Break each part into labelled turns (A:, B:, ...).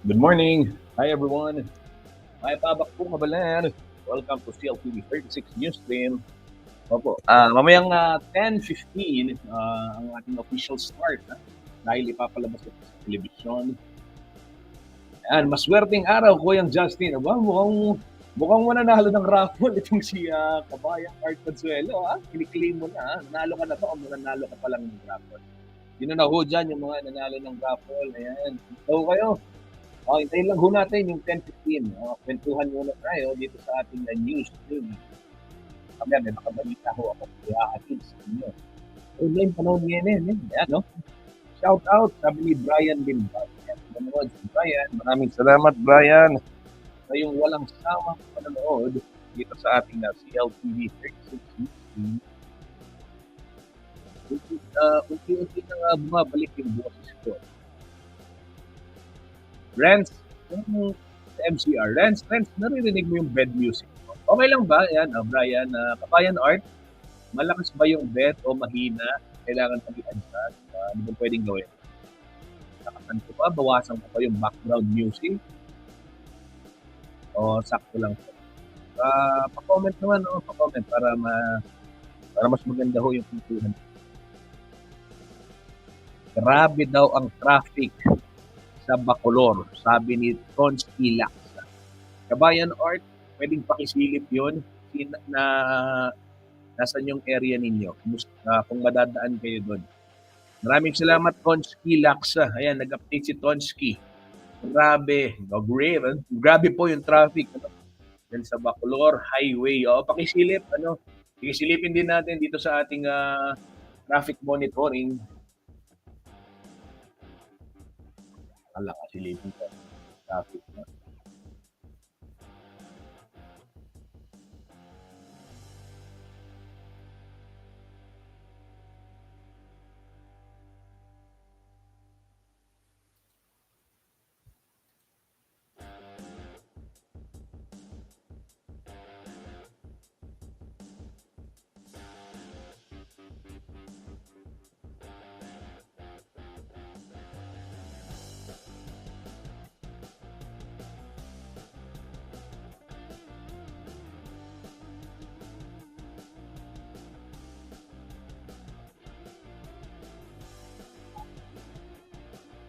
A: Good morning. Hi everyone. Hi Pabak po kabalan. Welcome to CLTV 36 Newsstream. Opo. Mamayang 10:15 ang ating official start dahil ipapalabas ito sa telebisyon. Ayan, maswerteng araw Kuya Justin. Aba, mukhang mananalo ng raffle itong si Kabayang Art Consuelo. Kiniklaim mo na. Nanalo ka na to o mananalo ka pa lang ng raffle. Sino na ho dyan yung mga nanalo ng raffle? Ayan. So kayo, hintayin lang ho natin yung 10:15. Kwentuhan muna tayo dito sa ating news stream. Kami, may makabalita ho ako kaya atin sa inyo. Ngayon panahon ngayon Ayan, no? Shout out, sabi ni Brian Limbag. Manood si Brian. Maraming salamat, Brian, sa yung walang sawang panonood dito sa ating CLTV 36 News. Unti-unti na bumabalik yung boses ko. Renz, yung sa MCR. Renz, naririnig mo yung bed music mo? Okay lang ba? Yan, Brian, Kabayan Art, malakas ba yung bed o mahina? Kailangan pag i-adjust? Ano ba pwedeng gawin? Nakasan ko pa? Bawasan ko pa yung background music? O sakto lang po? Pa-comment naman, pa-comment para mas maganda ho yung pintuhan. Grabe daw ang traffic sa Bacolor, sabi ni Tonsky Laksa. Kabayan Art, pwedeng pakisilip yun na nasan yung area ninyo, kung madadaan kayo doon. Maraming salamat, Tonsky Laksa. Ayan, nag-update si Tonsky. Grabe, grabe po yung traffic yan sa Bacolor Highway. Pakisilip, pakisilipin din natin dito sa ating traffic monitoring. Silipin ko. Traffic na.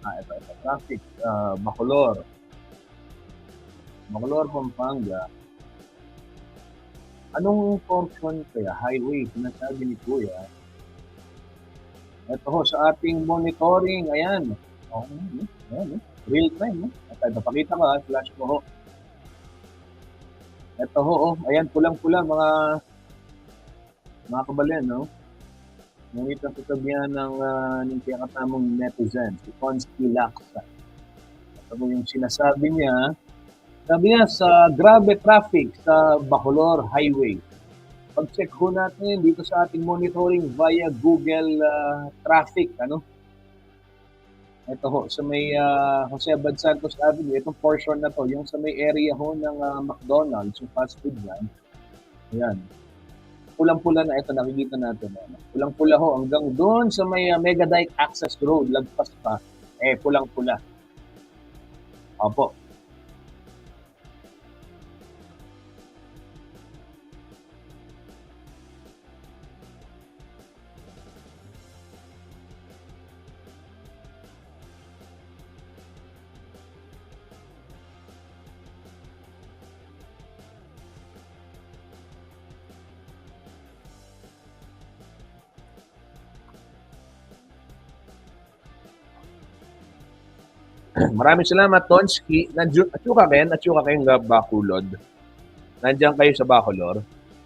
A: Ito, traffic, Bacolor, Pampanga. Anong portion kaya? Highway, sinasabi ni Kuya. Ito ho, sa ating monitoring, ayan. Ayan, real time. Napakita ko, flash mo ho. Ito ho, ayan, pulang-pula, mga kabalyan, no? Ngunit ang sasabihan ng pinakatamang netizen, si Tonsky Laksa. Ito mo yung sinasabi niya. Sabi niya, sa grabe traffic sa Bacolor Highway. Pag-check ho natin dito sa ating monitoring via Google Traffic, Ito ho, sa may Jose Abad Santos Avenue, itong portion na to, yung sa may area ho ng McDonald's, yung fast food yan. Ayan. Pulang-pula na ito, nakikita natin. Pulang-pula ho, hanggang doon sa may Mega Dike Access Road, lagpas pa, pulang-pula. Opo. Maraming salamat, Tonsky. Atsuka kayong Bacolod. Nandiyan kayo sa Bacolor.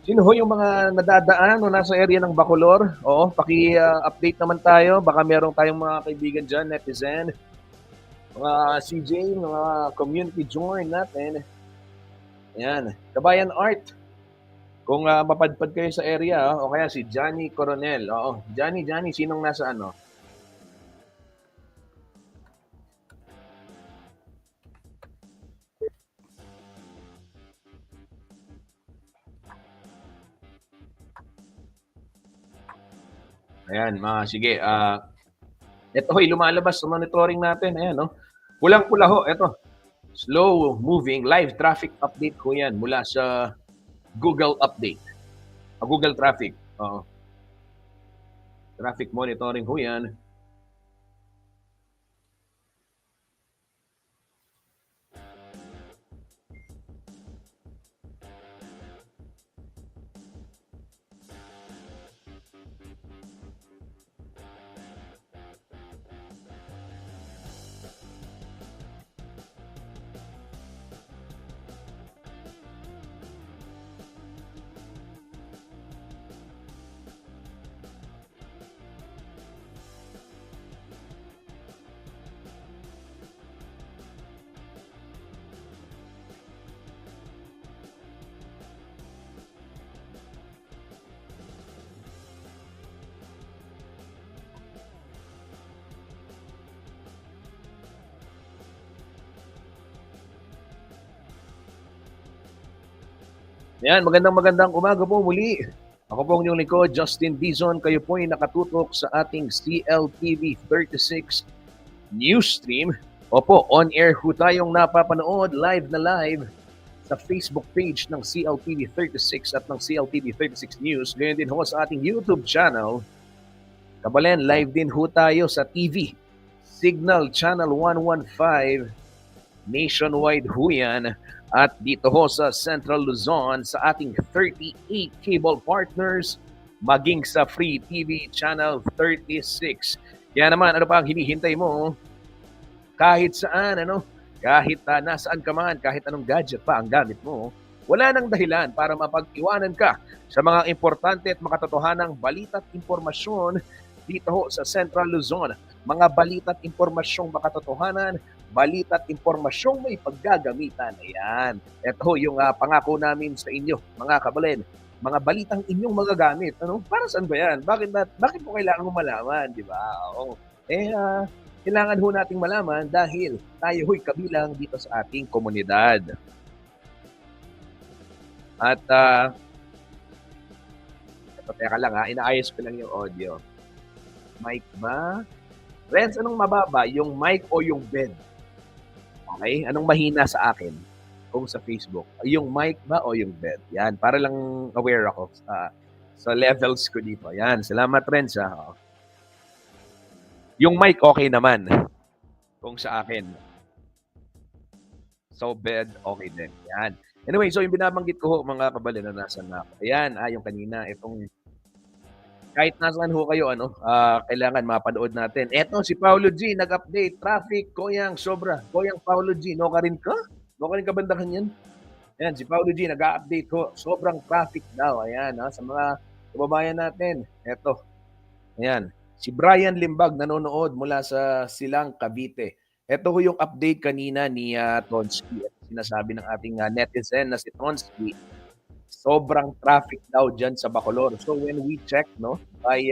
A: Sino ho yung mga nadadaan o nasa area ng Bacolor? Oo, paki-update naman tayo. Baka meron tayong mga kaibigan dyan, netizen. Mga CJ, mga community join natin. Ayan. Kabayan Art. Kung mapadpad kayo sa area, o kaya si Johnny Coronel. Oo, Johnny, sinong nasa ano? Ayan, sige. Ito ho'y lumalabas sa monitoring natin. Ayan, no? Pulang-pula ho. Ito. Slow moving live traffic update ko yan mula sa Google Update. Google Traffic. Traffic monitoring ho yan. Yan, magandang umaga po muli. Ako po ang inyong likod, Justin Dizon. Kayo po ay nakatutok sa ating CLTV 36 news stream. Opo, on air ho tayong napapanood live na live sa Facebook page ng CLTV 36 at ng CLTV 36 News. Ganyan din ho sa ating YouTube channel. Kabalen, live din ho tayo sa TV. Signal Channel 115, nationwide ho yan. At dito ho sa Central Luzon sa ating 38 cable partners, maging sa Free TV Channel 36. Kaya naman, ano pa ang hinihintay mo? Kahit saan, kahit nasaan ka man, kahit anong gadget pa ang gamit mo, wala nang dahilan para mapag-iwanan ka sa mga importante at makatotohanang balita at impormasyon dito ho sa Central Luzon. Mga balita at impormasyong makatotohanan, balita at impormasyong may paggagamitan. Ayan. Ito yung pangako namin sa inyo, mga kabalen. Mga balitang inyong magagamit. Para saan ba yan? Bakit po kailangan mo malaman? Di ba? Oo. Kailangan ho nating malaman dahil tayo ho'y kabilang dito sa ating komunidad. At, teka lang inaayos ko lang yung audio. Mic ba? Renz, anong mababa? Yung mic o yung bed? Okay? Anong mahina sa akin? Kung sa Facebook. Yung mic ba o yung bed? Yan. Para lang aware ako sa levels ko dito. Yan. Salamat, Renz. Yung mic okay naman. Kung sa akin. So, bed okay din. Yan. Anyway, so yung binabanggit ko ho, mga kabalin na nasan na ako. Ayan, yung kanina, itong kahit nasaan ho kayo, kailangan mapanood natin. Eto, si Paulo G, nag-update. Traffic, Koyang, sobra. Koyang, Paulo G, no ka rin ka? No ka rin ka bandakan yan? Ayan, si Paulo G, nag-update ho. Sobrang traffic daw. Ayan, sa mga kababayan natin. Eto, ayan. Si Brian Limbag, nanonood mula sa Silang, Cavite. Eto ho yung update kanina ni Tonsky. Sinasabi ng ating netizen na si Tonsky, sobrang traffic daw dyan sa Bacolor. So when we check by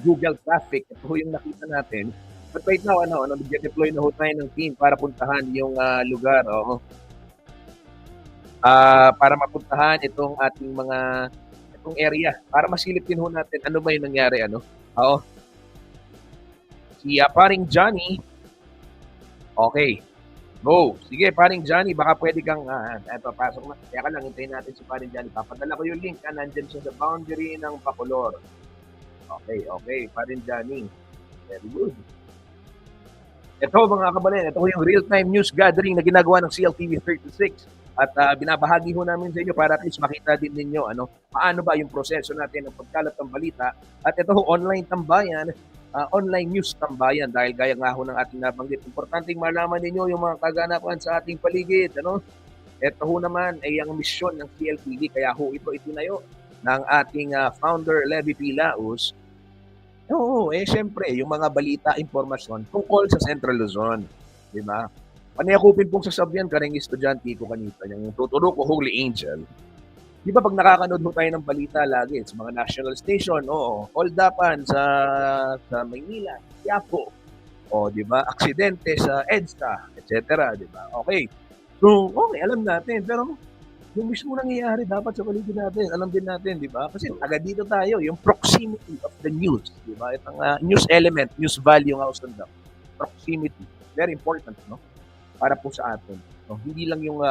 A: Google Traffic, ito yung nakita natin. But right now, nag-deploy na ho tayo ng team para puntahan yung lugar. Para mapuntahan itong ating itong area. Para masilip din ho natin ano ba yung nangyari. Si paring Johnny, okay. Go. Sige, paring Johnny, baka pwede kang, eto, pasok na. Kaya ka lang, hintayin natin si paring Johnny. Papadala ko yung link, nandyan siya sa boundary ng Bacolor. Okay, paring Johnny. Very good. Ito, mga kabalin, ito yung real-time news gathering na ginagawa ng CLTV 36. At binabahagi ho namin sa inyo para at least makita din ninyo, paano ba yung proseso natin ng pagkalat ng balita. At ito, online tambayan, online news tambayan dahil gaya nga ho ng ating nabanggit. Importanteng malaman ninyo yung mga kaganapan sa ating paligid. Ito ho naman ay ang misyon ng CLTV kaya ho ito itinayo ng ating founder Levi P. Laus. Siyempre, yung mga balita, impormasyon tungkol sa Central Luzon. Di ba? Panayakupin pong sasabyan, karing estudyante ko kanita, yung tuturo ko, Holy Angel. Di ba pag nakakanood mo tayo ng balita lagi sa mga national station, hold upan sa Maynila, Quiapo, di ba, aksidente sa EDSA, etc. Di ba? Okay. So, okay, alam natin. Pero yung mismo nangyayari dapat sa paligid natin, alam din natin, di ba? Kasi agad dito tayo, yung proximity of the news, di ba? Itong news element, news value nga usap daw. Proximity. Very important, no? para po sa atin. No? Hindi lang yung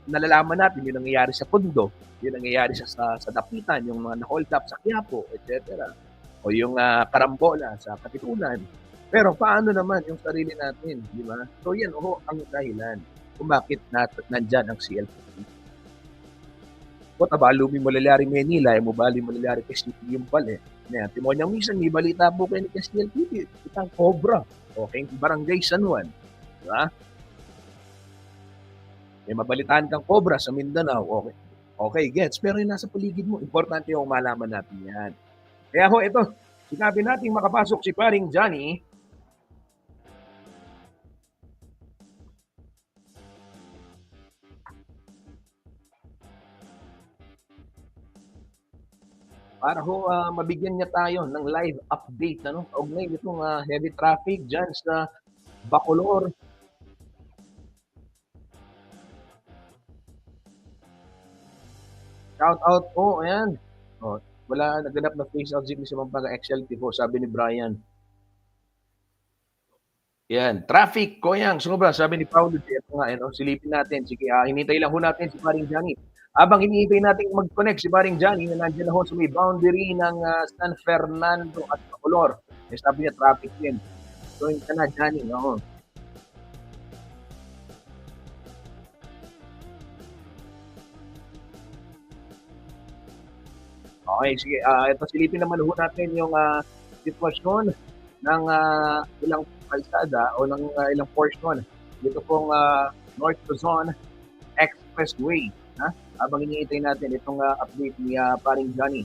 A: nalalaman natin yung nangyayari sa Pundo, yung nangyayari sa Dapitan, yung mga na-hold up sa Quiapo, etc. O yung karambola sa Katipunan. Pero paano naman yung sarili natin, di ba? So yan ang dahilan kung bakit nandyan ang CLPP. Kung tabalumi mo lalari Manila, mo bali mo lalari kasi yung pala. Timonyang minsan, may balita po kayo ni CLPP, itang Cobra, okay, Barangay San Juan. Diba? May mabalitaan kang Cobra sa Mindanao, okay. Okay, gets. Pero yung nasa paligid mo, importante yung malaman natin yan. Kaya ho, ito, sinabi natin makapasok si paring Johnny. Para ho, mabigyan niya tayo ng live update, ano? Kaugnay itong heavy traffic dyan sa Bacolor. Shout out po, ayan. Oh, wala naganap na face out si Pampanga XLT po, sabi ni Brian. Yan, traffic, Koyang, sobra, sabi ni Paulo, ito nga, silipin natin. Sige, hinintay lang ho natin si paring Johnny. Habang hinihintay natin mag-connect si paring Johnny, na nandiyan na ho sa may boundary ng San Fernando at Bacolor. Eh, sabi niya, traffic din. Join ka na, Johnny, no? Okay, sige. Ito silipin naman ho natin yung sitwasyon ng ilang kalsada o ng ilang portion dito pong North Luzon Expressway. Habang iniintay natin itong update ni paring Johnny.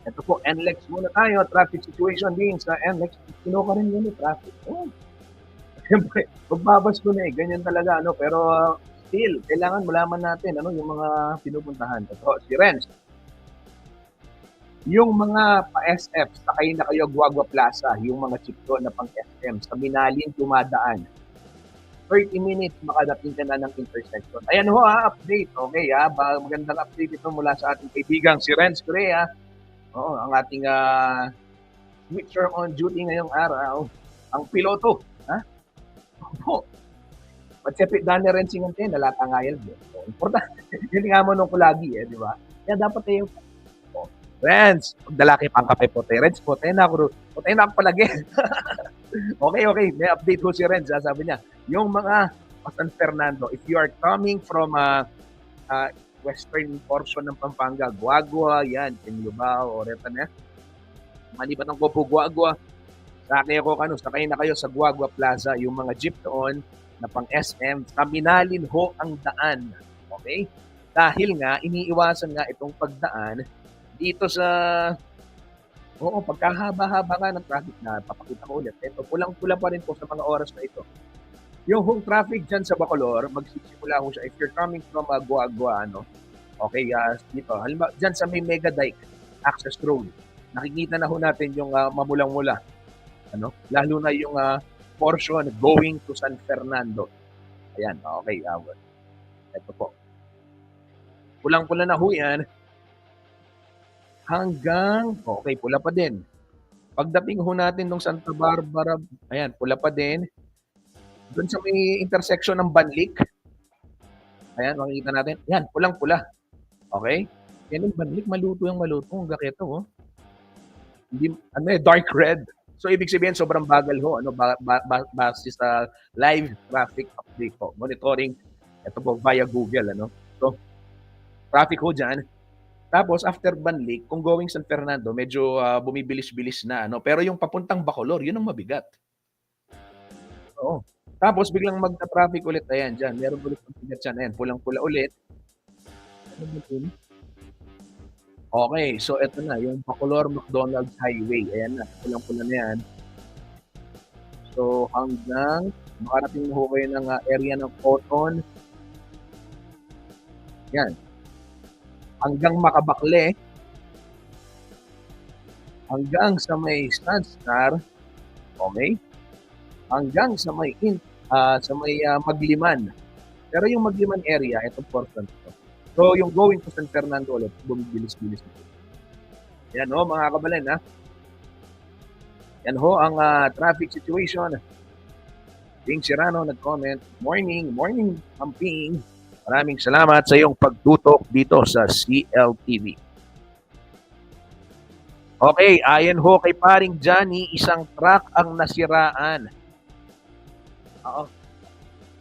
A: Ito po, NLEX muna tayo. Traffic situation din sa NLEX. Kinuha rin yun yung traffic. Oh. Siyempre, magbabas ko na ganyan talaga. Pero still, kailangan malaman natin yung mga pinupuntahan. Ito, si Renz. Yung mga pa-SF, sakay na kayo Guagua Plaza, yung mga chip doon na pang-SM, sa Binalin, dumadaan. 30 minutes, makadating ka na ng intersection. Ayan ho, update. Okay, magandang update ito mula sa ating kaibigang si Renz Correa. Oo, ang ating switcher on duty ngayong araw, ang piloto. Opo. Magsipit daan na rin singantin, nalatangayal. Importante. Hindi nga mo nung kulagi, di ba? Kaya dapat yung Renz, magdalaki pang kape po tayo. Renz po, tayo na ako palagi. Okay. May update ho si Renz. Sabi niya, yung mga San Fernando, if you are coming from western portion ng Pampanga, Guagua, yan, Tinlubao, Oreta na. Maliban ng Copo, Guagua. Sakay na kayo sa Guagua Plaza, yung mga jeep doon na pang SM, sa Binalin ho ang daan. Okay? Dahil nga, iniiwasan nga itong pagdaan dito sa pagkahaba-haba nga ng traffic na papakita ko ulit. Ito, pulang-pula pa rin po sa mga oras na ito. Yung home traffic dyan sa Bacolor, magsisimula ho siya. If you're coming from Guagua, okay, dito. Halimbawa, dyan sa may Mega Dike Access Road, nakikita na ho natin yung mamulang-mula. Lalo na yung portion going to San Fernando. Ayan, okay. Ito po. Pulang-pula na ho yan. Hanggang, okay, pula pa din. Pagdating ho natin ng Santa Barbara, ayan, pula pa din. Doon sa may intersection ng Banlik, ayan, makikita natin, yan, pulang-pula. Okay? Yan yung Banlik, maluto. Ang gaketo, oh. Hindi, dark red. So, ibig sabihin, sobrang bagal ho, base sa live traffic update po. Monitoring, ito po, via Google, So, traffic ho dyan. Tapos, after Banlik, kung going San Fernando, medyo bumibilis-bilis na. Pero yung papuntang Bacolor, yun ang mabigat. Oo. Tapos, biglang magta-traffic ulit. Ayan, dyan. Meron ulit mabigat dyan. Ayan, pulang-pula ulit. Okay, so ito na. Yung Bacolor McDonald's Highway. Ayan na. Pulang-pula na yan. So, hanggang makarating mo kayo ng area ng Cotton. Yan. Hanggang Makabakle, hanggang sa may Stadstar, okay? Hanggang sa may Magliman. Pero yung Magliman area, itong portion ito. So, yung going to San Fernando ulit, bumibilis-bilis ito. Yan ho, mga kabalan, Yan ho ang traffic situation Ping Serrano nag-comment, morning Amping. Maraming salamat sa iyong pagtutok dito sa CLTV. Okay, ayon ho kay paring Johnny, isang truck ang nasiraan. Oo.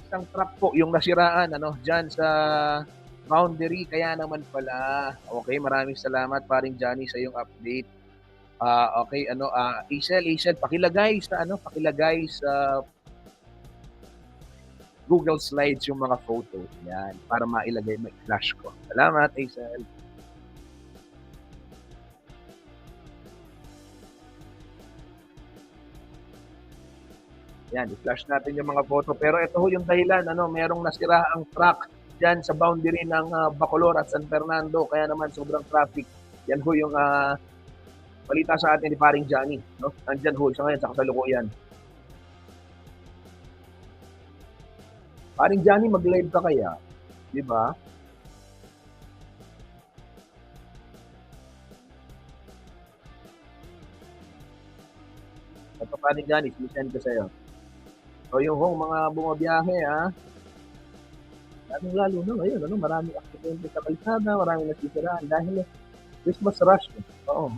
A: Isang truck po yung nasiraan diyan sa boundary, kaya naman pala. Okay, maraming salamat paring Johnny sa iyong update. Okay, Hazel, pakilagay sa Google Slides yung mga photos yan para ma-flash ko. Salamat, Hazel. Yan, i-flash natin yung mga photo. Pero ito ho yung dahilan, merong nasira ang truck dyan sa boundary ng Bacolor at San Fernando. Kaya naman sobrang traffic. Yan ho yung balita sa atin ni paring Johnny. No? Nandyan ho siya ngayon sa kasalukuyan. Paring Johnny, mag-live ka kaya? Di ba? Ito paring Johnny, sinisend ko sa'yo. So yung mga bumabiyahe lalo na ngayon, maraming aksidente sa kalsada, maraming nasisiraan dahil Christmas rush. Oo.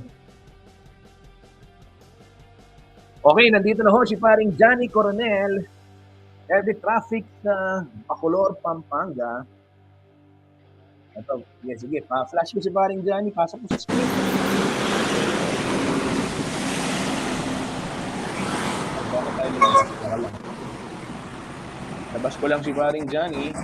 A: Okay, nandito na ho si paring Johnny Coronel. Heavy traffic sa Bacolor, Pampanga. Ito, sige, pa-flash ko si paring Johnny, pasok ko sa screen. Labas ko lang si paring Johnny.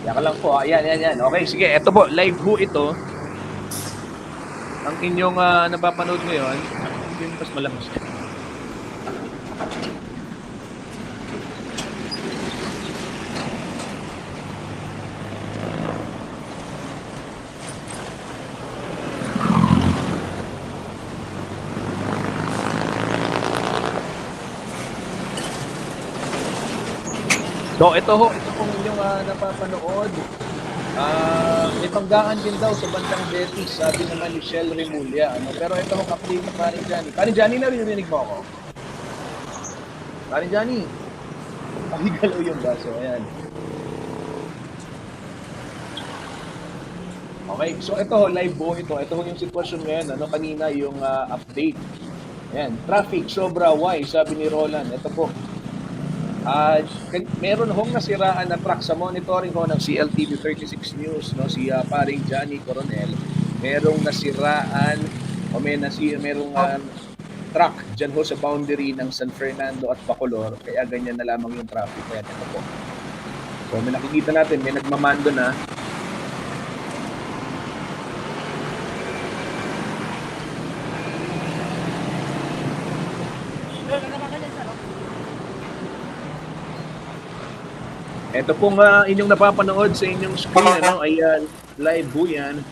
A: Yaka lang po. Yan. Okay, sige. Ito po, live ho ito. Ang inyong napapanood ngayon, yung mas malakas. So, ito pong inyong napapanood. May panggaan din daw sa bandang Betis, sabi naman ni Shell Remulla. Pero ito ho, update ni paring Johnny. Paring Johnny, narinig mo ako? Paring Johnny, pakigalaw yung baso. Ayan. Okay, so ito live ho ito. Ito ho yung sitwasyon ngayon. Kanina yung update. Ayan, traffic sobra, why? Sabi ni Roland. Ito po. Meron hong nasiraan na truck sa monitoring ho ng CLTV 36 News, si paring Johnny Coronel. Merong nasiraan merong truck dyan ho sa boundary ng San Fernando at Bacolor, kaya ganyan na lamang yung traffic. Kaya ito po. So may nakikita natin, may nagmamando na. Ito pong inyong napapanood sa inyong screen, ayan, live po yan.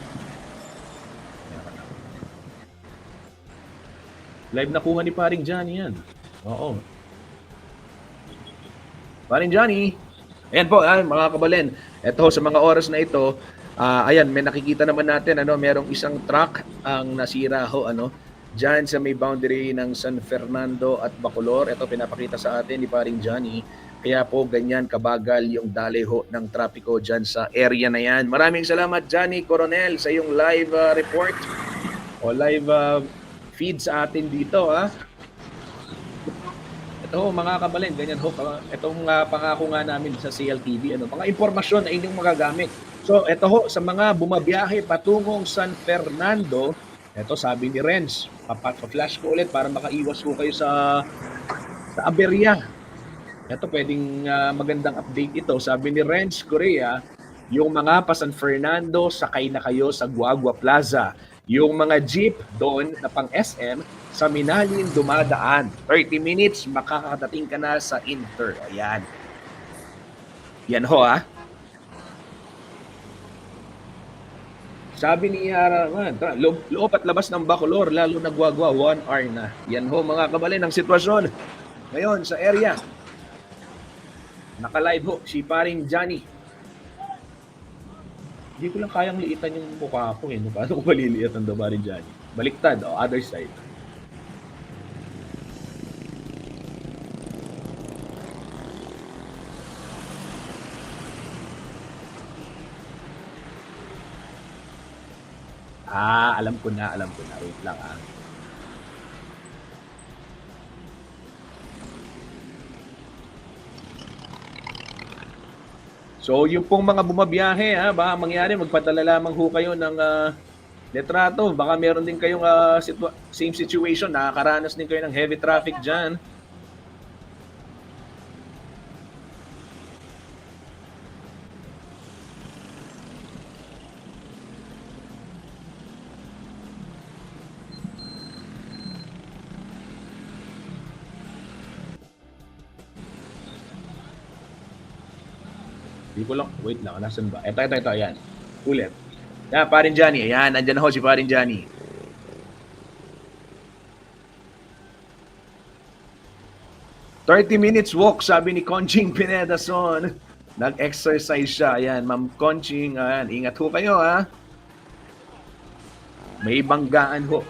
A: Live na kuha ni paring Johnny yan. Oo. Paring Johnny. Ayan po, mga kabalen. Ito sa mga oras na ito, ayan, may nakikita naman natin, merong isang truck ang nasira ho, dyan sa may boundary ng San Fernando at Bacolor. Ito pinapakita sa atin ni paring Johnny. Kaya po ganyan kabagal yung daleho ng trapiko dyan sa area na yan. Maraming salamat Johnny Coronel sa iyong live report o live feed sa atin dito. Ito mga kabalen, ganyan ho. Itong pangako nga namin sa CLTV. Mga impormasyon na inyong magagamit. So ito ho, sa mga bumabiyahe patungong San Fernando, ito sabi ni Renz, pa-flash ko ulit para makaiwas ko kayo sa aberya. Ito pwedeng magandang update ito. Sabi ni Renz Correa, yung mga pa San Fernando, sakay na kayo sa Guagua Plaza. Yung mga jeep doon na pang SM, sa Minalin dumadaan. 30 minutes, makakadating ka na sa Inter. Ayan. Yan ho ah. Sabi ni loob at labas ng Bacolor, lalo nagwagwa, 1 hour na. Yan ho mga kabalin ang sitwasyon ngayon sa area. Naka-live ho si paring Johnny. Hindi ko lang kayang liitan yung mukha ko eh. Paano ko maliliit ang paring Johnny? Baliktad, other side. Alam ko na. Wait lang ah. So, yung pong mga bumabiyahe, baka mangyari, magpadala lamang ho kayo ng litrato. Baka meron din kayong same situation, nakakaranas din kayo ng heavy traffic dyan. Hindi ko lang, wait lang, nasan ba? Ito, ayan. Ulit. Yan, parin Johnny. Ayan, andyan ho si parin Johnny. "30 minutes walk," sabi ni Conching Pinedason. Nag-exercise siya. Ayan, Ma'am Conching. Ayan, ingat ho kayo ha. May banggaan ho.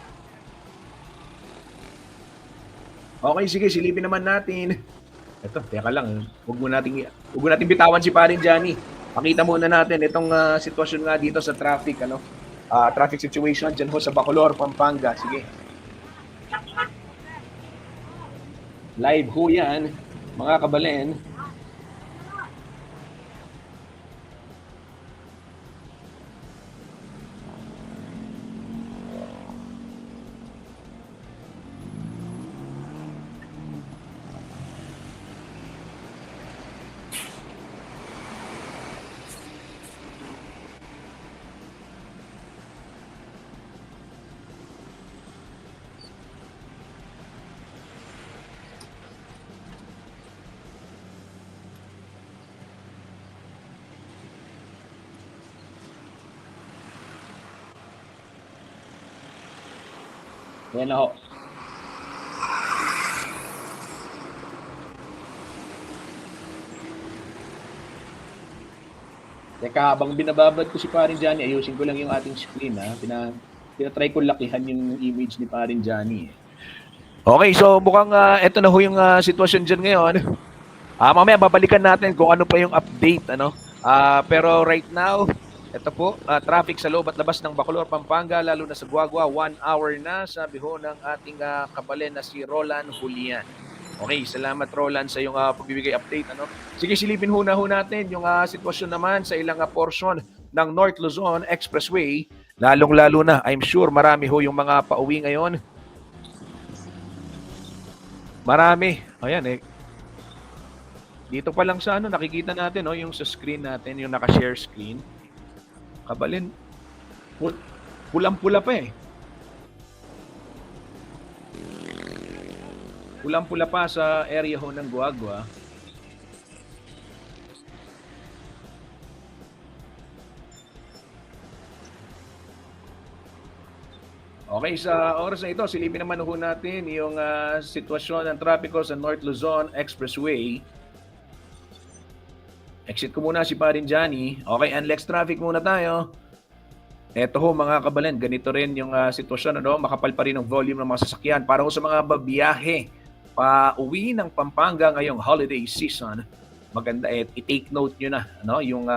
A: Okay, sige, silipin naman natin. Ito, teka lang. Huwag mo natin bitawan si parin Johnny. Pakita muna natin itong sitwasyon nga dito sa traffic, traffic situation dyan ho sa Bacolor, Pampanga. Sige. Live ho yan, mga kabalen. Yan na ho. Teka, habang binababad ko si parin Johnny, ayusin ko lang yung ating screen. Pinatry ko lakihan yung image ni parin Johnny. Okay, so mukhang ito na ho yung sitwasyon dyan ngayon. Mamaya babalikan natin kung ano pa yung update. Pero right now, ito po, traffic sa loob at labas ng Bacolor, Pampanga, lalo na sa Guagua, 1 hour na, sabi ho ng ating kabalen na si Roland Julian. Okay, salamat Roland sa iyong pagbibigay update. Sige, silipin ho natin yung sitwasyon naman sa ilang portion ng North Luzon Expressway. Lalong-lalo na, I'm sure marami ho yung mga pauwi ngayon. Marami. Ayan eh. Dito pa lang sa nakikita natin yung sa screen natin, yung naka-share screen. Kabalin, pulang-pula pa eh. Pulang-pula pa sa area ho ng Guagua. Okay, sa oras na ito, silipin naman ho natin yung sitwasyon ng trapiko sa North Luzon Expressway. Exit ko muna si parin Johnny. Okay, NLEX traffic muna tayo. Eto ho mga kabalen, ganito rin yung sitwasyon. Makapal pa rin ang volume ng mga sasakyan. Para ho sa mga babiyahe pa uwi ng Pampanga ngayong holiday season, maganda i-take note nyo na yung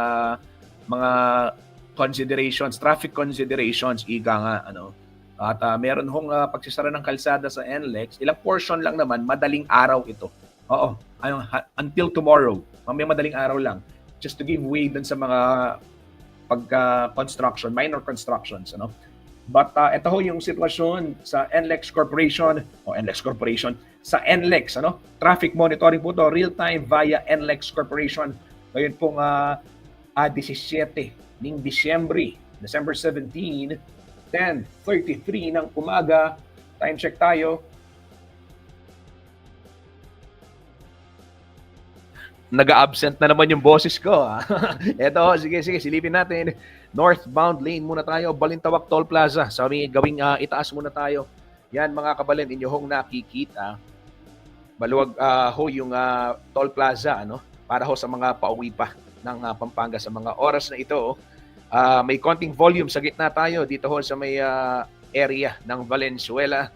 A: mga considerations, traffic considerations, ika nga. At meron hong pagsisara ng kalsada sa NLEX. Ilang portion lang naman, madaling araw ito. Oo, until tomorrow. Mamaya madaling araw lang. Just to give way dun sa mga pagka-construction, minor constructions. But ito ho yung sitwasyon sa NLEX Corporation, sa NLEX. Traffic monitoring po to, real-time via NLEX Corporation. Ngayon pong 17 ng Disyembre, December 17, 10:33 ng umaga. Time check tayo. nag-absent na naman yung boses ko. Eto, sige, silipin natin. Northbound lane muna tayo. Balintawak Toll Plaza. Sabi, gawing itaas muna tayo. Yan mga kabalin, inyong nakikita. Maluwag ho yung Toll Plaza, ano? Para ho sa mga pauwi pa ng Pampanga sa mga oras na ito. May konting volume sa gitna tayo dito ho sa may area ng Valenzuela.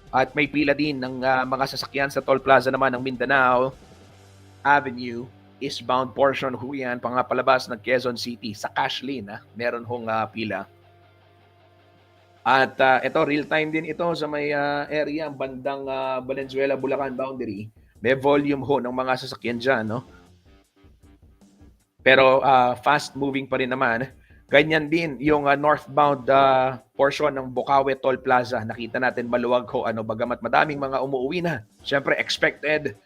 A: At may pila din ng mga sasakyan sa Toll Plaza naman ng Mindanao Avenue, eastbound portion ho yan, pangapalabas ng Quezon City sa cash lane. Meron hong pila. At ito, real time din ito sa may area, bandang Valenzuela, Bulacan boundary. May volume ho ng mga sasakyan dyan, no? Pero fast moving pa rin naman. Ganyan din yung northbound portion ng Bukawi Toll Plaza. Nakita natin maluwag ho, bagamat madaming mga umuwi na. Siyempre, expected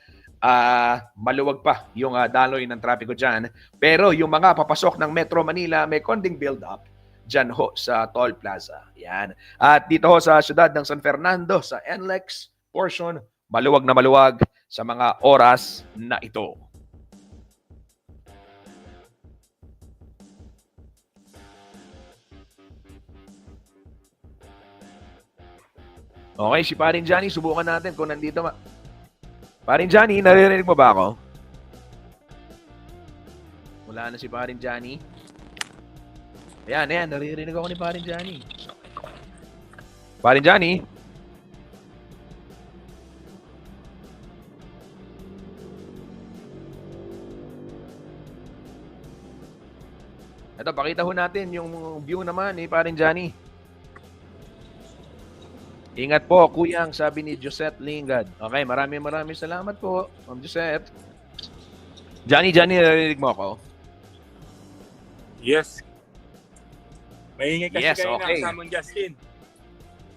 A: maluwag pa yung daloy ng trapiko dyan. Pero yung mga papasok ng Metro Manila, may konting build-up dyan ho sa Toll Plaza. Yan. At dito ho sa siyudad ng San Fernando, sa NLEX portion, maluwag na maluwag sa mga oras na ito. Okay, si Parin Johnny, subukan natin kung nandito. Parin Johnny, naririnig mo ba ako? Wala na si Parin Johnny. Ayan, naririnig ako ni Parin Johnny. Parin Johnny? Ito, pakita ho natin yung view naman ni Parin Johnny. Ingat po, kuyang, sabi ni Josette Lingad. Okay, maraming salamat po, Ma'am Josette. Johnny, narinig mo ako?
B: Yes. Maingay kasi
A: Yes,
B: kayo
A: okay.
B: na kasamang Justin.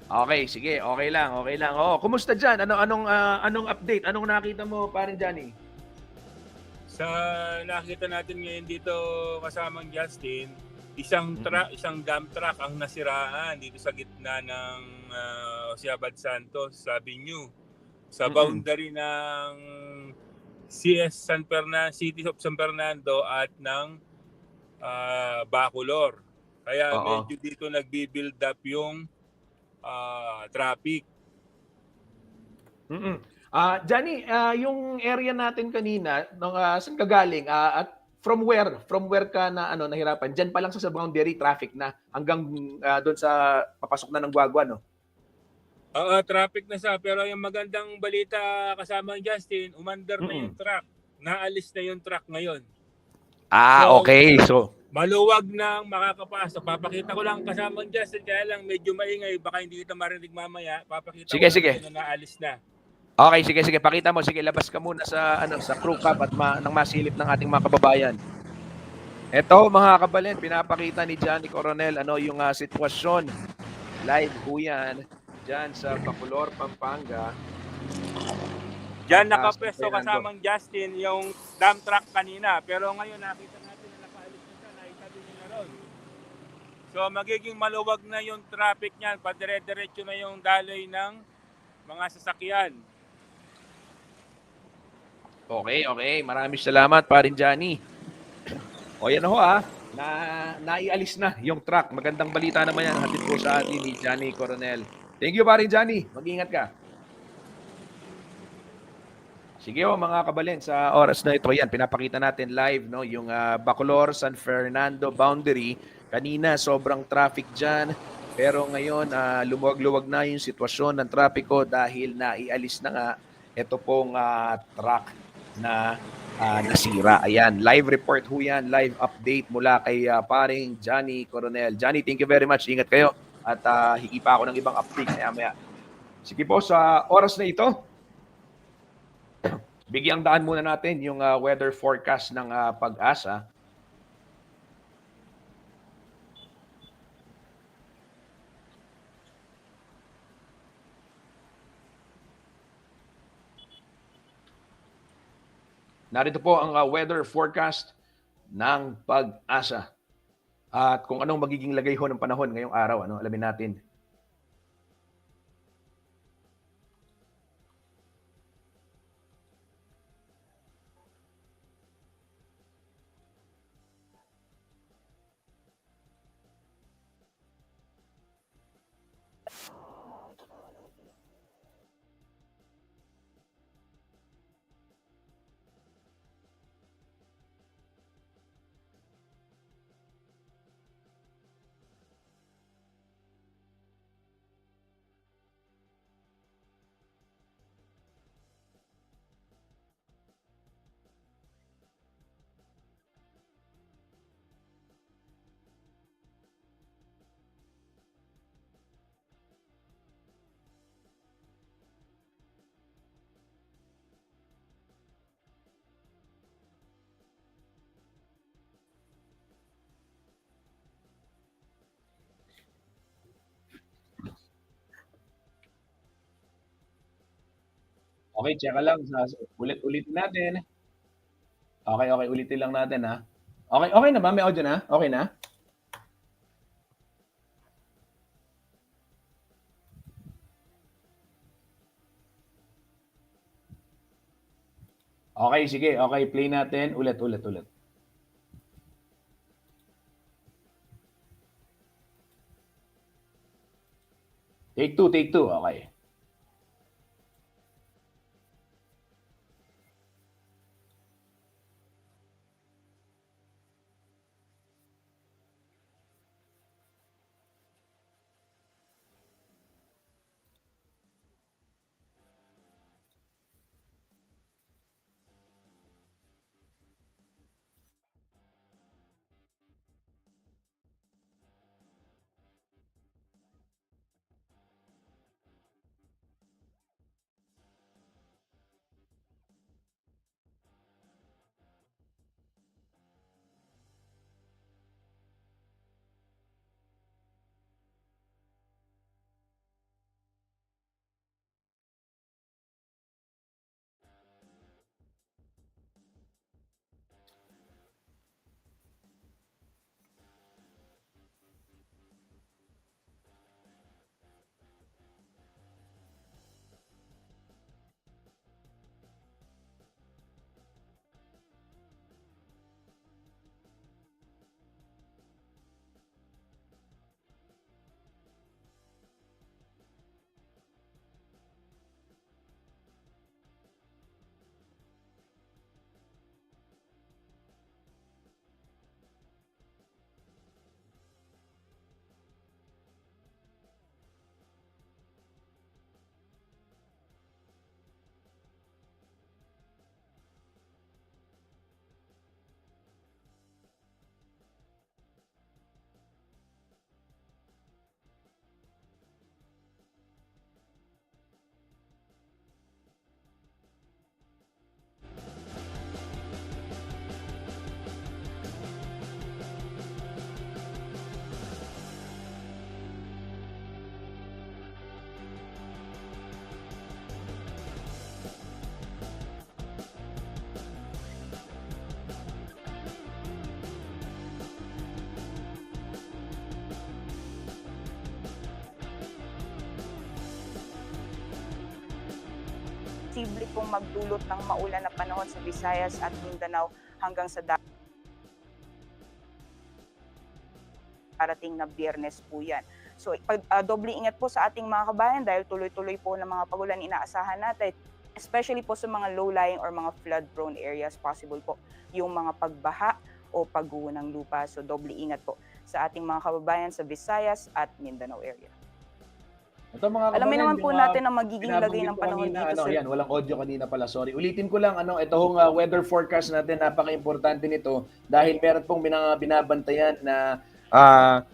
A: Okay, sige, okay lang. Oh, kumusta diyan? Anong update? Anong nakita mo, Parin Johnny?
B: Sa nakita natin ngayon dito kasamang Justin, isang dump truck ang nasiraan dito sa gitna ng Osiabad Santos, sabi nyo, sa boundary ng City of San Fernando at ng Bacolor. Kaya medyo dito nagbi-build up yung traffic.
A: Johnny, yung area natin kanina, saan ka galing? At from where ka na nahirapan? Diyan pa lang sa boundary traffic na hanggang doon sa papasok na ng Guagua, no?
B: Traffic na siya, pero yung magandang balita kasama Justin, umandar na yung truck. Naalis na yung truck ngayon.
A: Okay. So,
B: maluwag nang makakapasok. Papakita ko lang kasama Justin, kaya lang medyo maingay, baka hindi kita marinig mamaya. Papakita ko lang na naalis na.
A: Okay, sige. Pakita mo. Sige, labas ka muna sa crew cab at nang masilip ng ating mga kababayan. Ito, mga kabalin, pinapakita ni Johnny Coronel yung sitwasyon. Live po yan dyan sa Bacolor, Pampanga.
B: Diyan nakapwesto kasamang Justin yung dump truck kanina. Pero ngayon nakita natin na nakaalis na siya, naitabi niya na ron. So magiging maluwag na yung traffic niyan. Padire-diretso na yung daloy ng mga sasakyan.
A: Okay. Maraming salamat, Parin Johnny. O yan ho naialis na yung truck. Magandang balita naman yan. Hatid po sa atin ni Johnny Coronel. Thank you, Parin Johnny. Mag-ingat ka. Sige mga kabalin, sa oras na ito, yan, pinapakita natin live yung Bacolor, San Fernando boundary. Kanina, sobrang traffic dyan. Pero ngayon, lumuwag-luwag na yung sitwasyon ng trapiko dahil naialis na nga ito pong truck na nasira. Ayan, live report ho yan, live update mula kay paring Johnny Coronel. Johnny, thank you very much. Ingat kayo. At higi pa ako ng ibang update maya-maya. Sige po, sa oras na ito, bigyang daan muna natin yung weather forecast ng Pag-asa. Narito po ang weather forecast ng Pag-asa. At kung anong magiging lagay ho ng panahon ngayong araw, alamin natin. Okay, check lang. Ulit-ulitin natin. Okay, okay. Ulitin lang natin ha. Okay, okay na ba? May audio na? Okay na? Okay, sige. Okay, play natin. Ulit, ulit, ulit. Take two, take two. Okay.
C: Posible pong magdulot ng maulan na panahon sa Visayas at Mindanao hanggang sa darating na Biyernes po yan. So doble ingat po sa ating mga kabayan dahil tuloy-tuloy po ng mga pagulan inaasahan natin, especially po sa mga low-lying or mga flood-prone areas, possible po yung mga pagbaha o pagguho ng lupa. So doble ingat po sa ating mga kababayan sa Visayas at Mindanao area.
A: Ito mga
C: Alamin
A: kababayan,
C: naman po natin ang magiging lagay
A: binabanggit
C: ng
A: ko
C: panahon
A: kanina,
C: dito sa
A: yan, walang audio kanina pala, sorry. Ulitin ko lang, ito hong weather forecast natin, napaka-importante nito dahil meron pong binabantayan na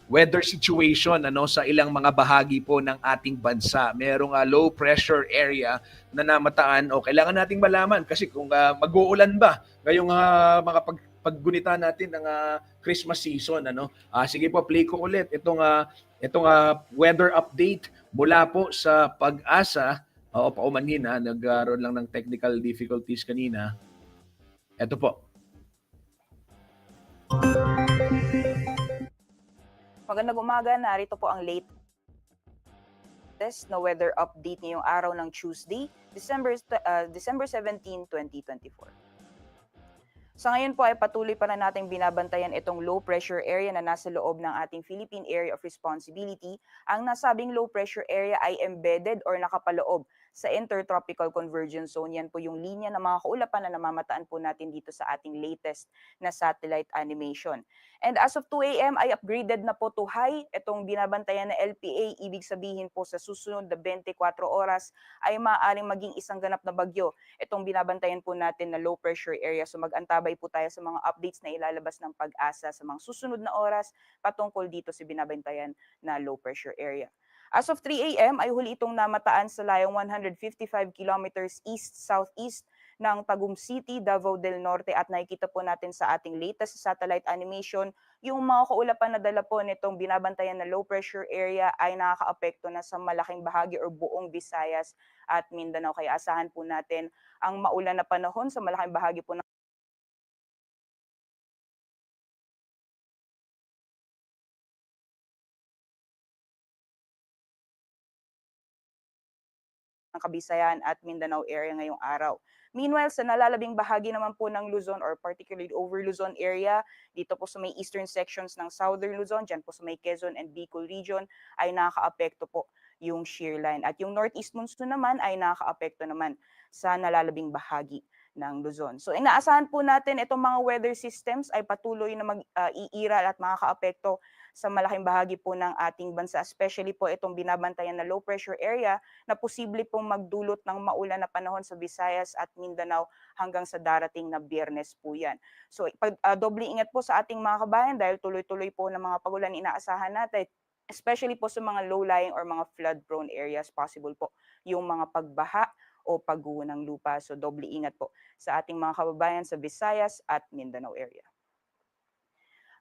A: weather situation sa ilang mga bahagi po ng ating bansa. Merong low pressure area na namataan o kailangan nating malaman kasi kung mag-uulan ba ngayong mga paggunita natin ng Christmas season. Sige po, play ko ulit itong weather update mula po sa Pag-asa. Oo, paumanhin nagkaroon lang ng technical difficulties kanina. Ito po.
C: Magandang umaga, narito po ang latest na weather update ngayong araw ng Tuesday, December 17, 2024. Sa ngayon po ay patuloy pa na nating binabantayan itong low pressure area na nasa loob ng ating Philippine Area of Responsibility. Ang nasabing low pressure area ay embedded or nakapaloob sa Intertropical Convergence Zone. Yan po yung linya ng mga kaulapan na namamataan po natin dito sa ating latest na satellite animation. And as of 2 a.m. ay upgraded na po to high itong binabantayan na LPA. Ibig sabihin po sa susunod na 24 oras ay maaaring maging isang ganap na bagyo itong binabantayan po natin na low pressure area. So mag-antabay po tayo sa mga updates na ilalabas ng Pag-asa sa mga susunod na oras patungkol dito sa binabantayan na low pressure area. As of 3 a.m. ay huli itong namataan sa layong 155 kilometers east-southeast ng Tagum City, Davao del Norte at nakikita po natin sa ating latest satellite animation yung mga kaulapan na dala po nitong binabantayan na low pressure area ay nakakaapekto na sa malaking bahagi or buong Visayas at Mindanao. Kaya asahan po natin ang maulan na panahon sa malaking bahagi po ng Kabisayan at Mindanao area ngayong araw. Meanwhile, sa nalalabing bahagi naman po ng Luzon or particularly over Luzon area, dito po sa may eastern sections ng Southern Luzon, dyan po sa may Quezon and Bicol region, ay nakakaapekto po yung shear line. At yung northeast monsoon naman ay nakakaapekto naman sa nalalabing bahagi ng Luzon. So inaasahan po natin itong mga weather systems ay patuloy na mag-iiral at makakaapekto sa malaking bahagi po ng ating bansa, especially po itong binabantayan na low pressure area na posible pong magdulot ng maulan na panahon sa Visayas at Mindanao hanggang sa darating na Biyernes po yan. So doble ingat po sa ating mga kabayan dahil tuloy-tuloy po ng mga pagulan inaasahan natin, especially po sa mga low-lying or mga flood-prone areas, possible po yung mga pagbaha o pagguho ng lupa. So doble ingat po sa ating mga kababayan sa Visayas at Mindanao area.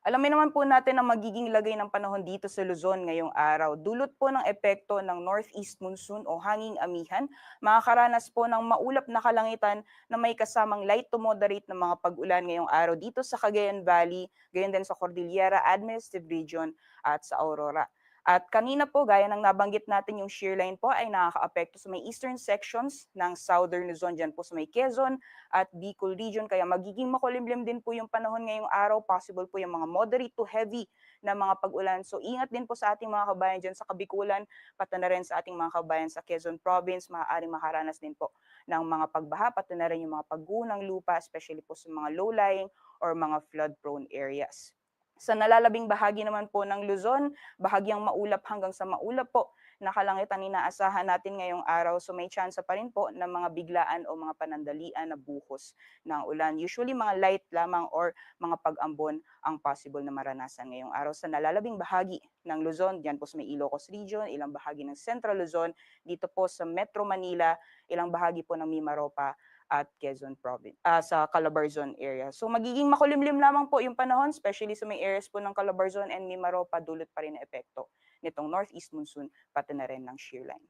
C: Alamin naman po natin ang magiging lagay ng panahon dito sa Luzon ngayong araw. Dulot po ng epekto ng northeast monsoon o hanging amihan, makakaranas po ng maulap na kalangitan na may kasamang light to moderate na mga pag-ulan ngayong araw dito sa Cagayan Valley, gayon din sa Cordillera Administrative Region at sa Aurora. At kanina po, gaya ng nabanggit natin, yung shear line po ay nakakaapekto sa may eastern sections ng Southern Luzon, dyan po sa may Quezon at Bicol region. Kaya magiging makulimlim din po yung panahon ngayong araw. Possible po yung mga moderate to heavy na mga pag-ulan. So ingat din po sa ating mga kabayan dyan sa Kabikulan, pati na rin sa ating mga kabayan sa Quezon Province. Maaaring makaranas din po ng mga pagbaha, pati na rin yung mga pagguho ng lupa, especially po sa mga low-lying or mga flood-prone areas. Sa nalalabing bahagi naman po ng Luzon, bahagyang maulap hanggang sa maulap po na kalangitan inaasahan natin ngayong araw. So may tsansa pa rin po ng mga biglaan o mga panandalian na buhos ng ulan. Usually mga light lamang or mga pag-ambon ang possible na maranasan ngayong araw sa nalalabing bahagi ng Luzon. Diyan po sa may Ilocos Region, ilang bahagi ng Central Luzon, dito po sa Metro Manila, ilang bahagi po ng Mimaropa at Quezon Province, sa Calabarzon area. So magiging makulimlim lamang po yung panahon, especially sa may areas po ng Calabarzon and Mimaropa, dulot pa rin na epekto nitong northeast monsoon, pati na rin ng shear line.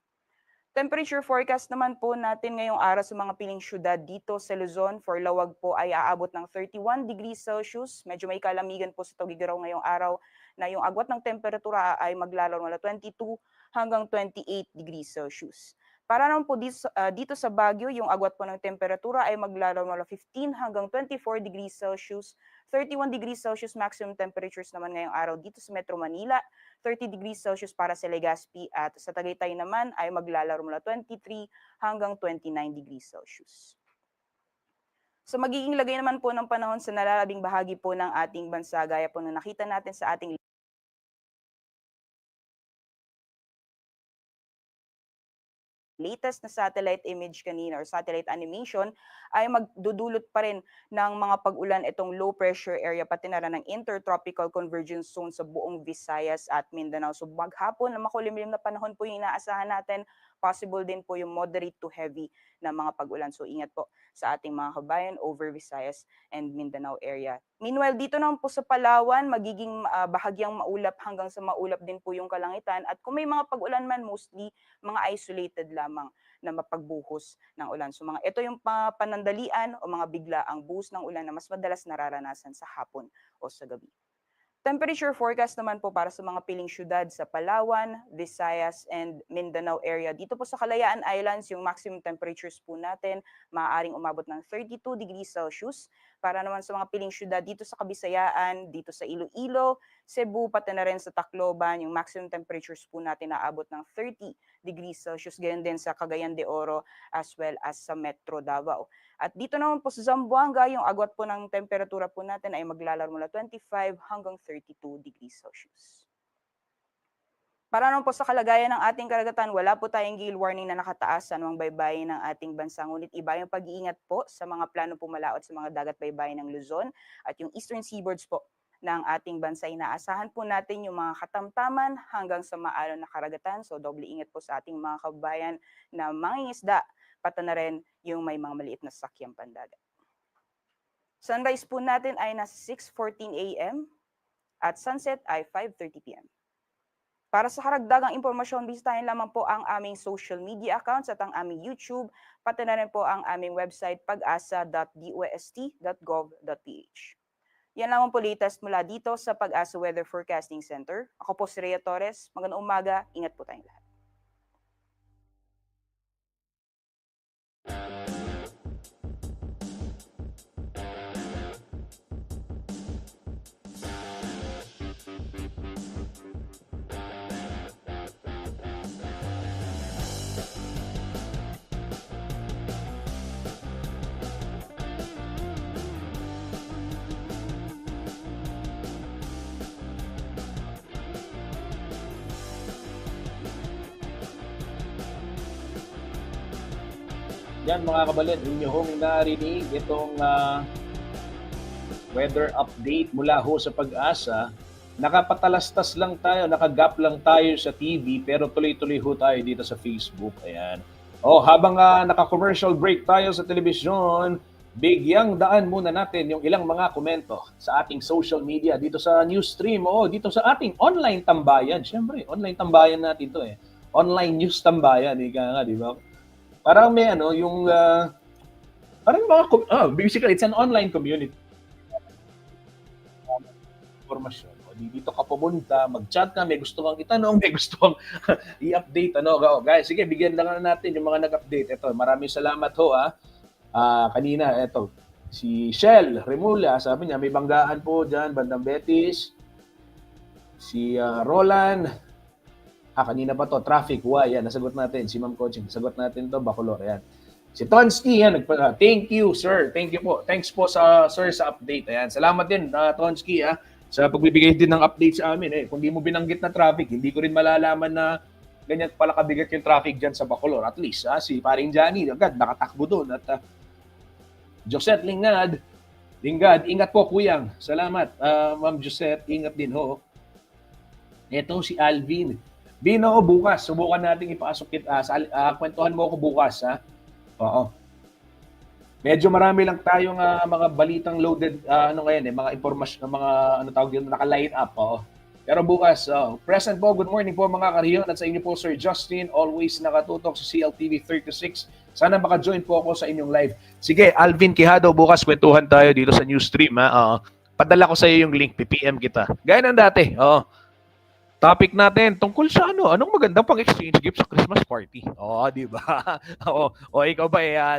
C: Temperature forecast naman po natin ngayong araw sa mga piling syudad dito sa Luzon. For Lawag po ay aabot ng 31 degrees Celsius. Medyo may kalamigan po sa Tugigaraw ngayong araw na yung agwat ng temperatura ay maglalaro mula 22 hanggang 28 degrees Celsius. Para naman po dito sa Baguio, yung agwat po ng temperatura ay maglalaro mula 15 hanggang 24 degrees Celsius. 31 degrees Celsius maximum temperatures naman ngayong araw dito sa Metro Manila. 30 degrees Celsius para sa Legazpi at sa Tagaytay naman ay maglalaro mula 23 hanggang 29 degrees Celsius. So magiging lagay naman po ng panahon sa nalalabing bahagi po ng ating bansa gaya po na nakita natin sa ating latest na satellite image kanina or satellite animation ay magdudulot pa rin ng mga pag-ulan itong low pressure area pati na rin ng intertropical convergence zone sa buong Visayas at Mindanao. So maghapon na makulimlim na panahon po yung inaasahan natin, possible din po yung moderate to heavy na mga pag-ulan. So ingat po sa ating mga kabayan over Visayas and Mindanao area. Meanwhile, dito naman po sa Palawan, magiging bahagyang maulap hanggang sa maulap din po yung kalangitan. At kung may mga pag-ulan man, mostly mga isolated lamang na mapagbuhos ng ulan. So ito yung panandalian o mga biglaang buhos ng ulan na mas madalas nararanasan sa hapon o sa gabi. Temperature forecast naman po para sa mga piling syudad sa Palawan, Visayas, and Mindanao area. Dito po sa Kalayaan Islands, yung maximum temperatures po natin maaaring umabot ng 32 degrees Celsius. Para naman sa mga piling syudad dito sa Kabisayaan, dito sa Iloilo, Cebu, pati na rin sa Tacloban, yung maximum temperatures po natin naabot ng 30 degrees Celsius. Gayon din sa Cagayan de Oro as well as sa Metro Davao. At dito naman po sa Zamboanga, yung agwat po ng temperatura po natin ay maglalaro mula 25 hanggang 32 degrees Celsius. Para naman po sa kalagayan ng ating karagatan, wala po tayong gale warning na nakataas sa anumang baybayin ng ating bansa. Ngunit iba yung pag-iingat po sa mga plano pumalaot sa mga dagat baybayin ng Luzon at yung eastern seaboards po ng ating bansa. Inaasahan po natin yung mga katamtaman hanggang sa maalon na karagatan. So doble ingat po sa ating mga kababayan na mangingisda pati na rin yung may mga maliit na sakyang pandagat. Sunrise po natin ay nasa 6:14 a.m. at sunset ay 5:30 p.m. Para sa karagdagang impormasyon, bisitahin lamang po ang aming social media accounts at ang aming YouTube, pati na rin po ang aming website pag-asa.dost.gov.ph. Yan lamang po latest mula dito sa Pag-asa Weather Forecasting Center. Ako po si Rhea Torres. Magandang umaga. Ingat po tayong lahat.
A: Yan mga kabalin, inyo hong narinig itong weather update mula ho sa Pag-asa. Nakapatalastas lang tayo, nakagap lang tayo sa TV, pero tuloy-tuloy ho tayo dito sa Facebook. Ayan. Habang naka-commercial break tayo sa telebisyon, bigyang daan muna natin yung ilang mga komento sa ating social media, dito sa Newsstream, dito sa ating online tambayan. Siyempre, online tambayan natin to eh. Online news tambayan, ika nga, di ba? Parang may parang mga, basically, it's an online community. Informasyon. Dito ka pumunta, mag-chat ka, may gusto kang itanong, may gusto kang i-update. Guys, sige, bigyan lang natin yung mga nag-update. Ito, maraming salamat ho, kanina, ito, si Shell Remula, sabi niya, may banggaan po dyan, Bandang Betis. Si Roland, kanina pa to, traffic, why? Yan, nasagot natin. Si Ma'am Coaching, nasagot natin to, Bacolor. Yan. Si Tonsky, yan, thank you, sir. Thank you po. Thanks po sir sa update. Ayan. Salamat din, Tonsky, sa pagbibigay din ng update sa amin. Kung di mo binanggit na traffic, hindi ko rin malalaman na ganyan pala kabigat yung traffic dyan sa Bacolor. At least, si Paring Johnny, agad, nakatakbo doon. At Josette Lingad, ingat po, kuyang. Salamat, Ma'am Josette, ingat din ho. Ito si Alvin. Bino, bukas, subukan natin ipasok kita. Kwentuhan mo ako bukas, ha? Oo. Medyo marami lang tayong mga balitang loaded, ngayon, mga impormasyon, mga tawag yun, naka-line up, Pero bukas, present po, good morning po mga kariyon at sa inyo po, Sir Justin, always nakatutok sa CLTV 36. Sana maka-join po ako sa inyong live. Sige, Alvin Quijado, bukas kwentuhan tayo dito sa Newsstream, ha? Padala ko sa iyo yung link, PPM kita. Gaya ng dati, Topic natin tungkol sa anong magandang pang-exchange gift sa Christmas party. Di ba? Ikaw ba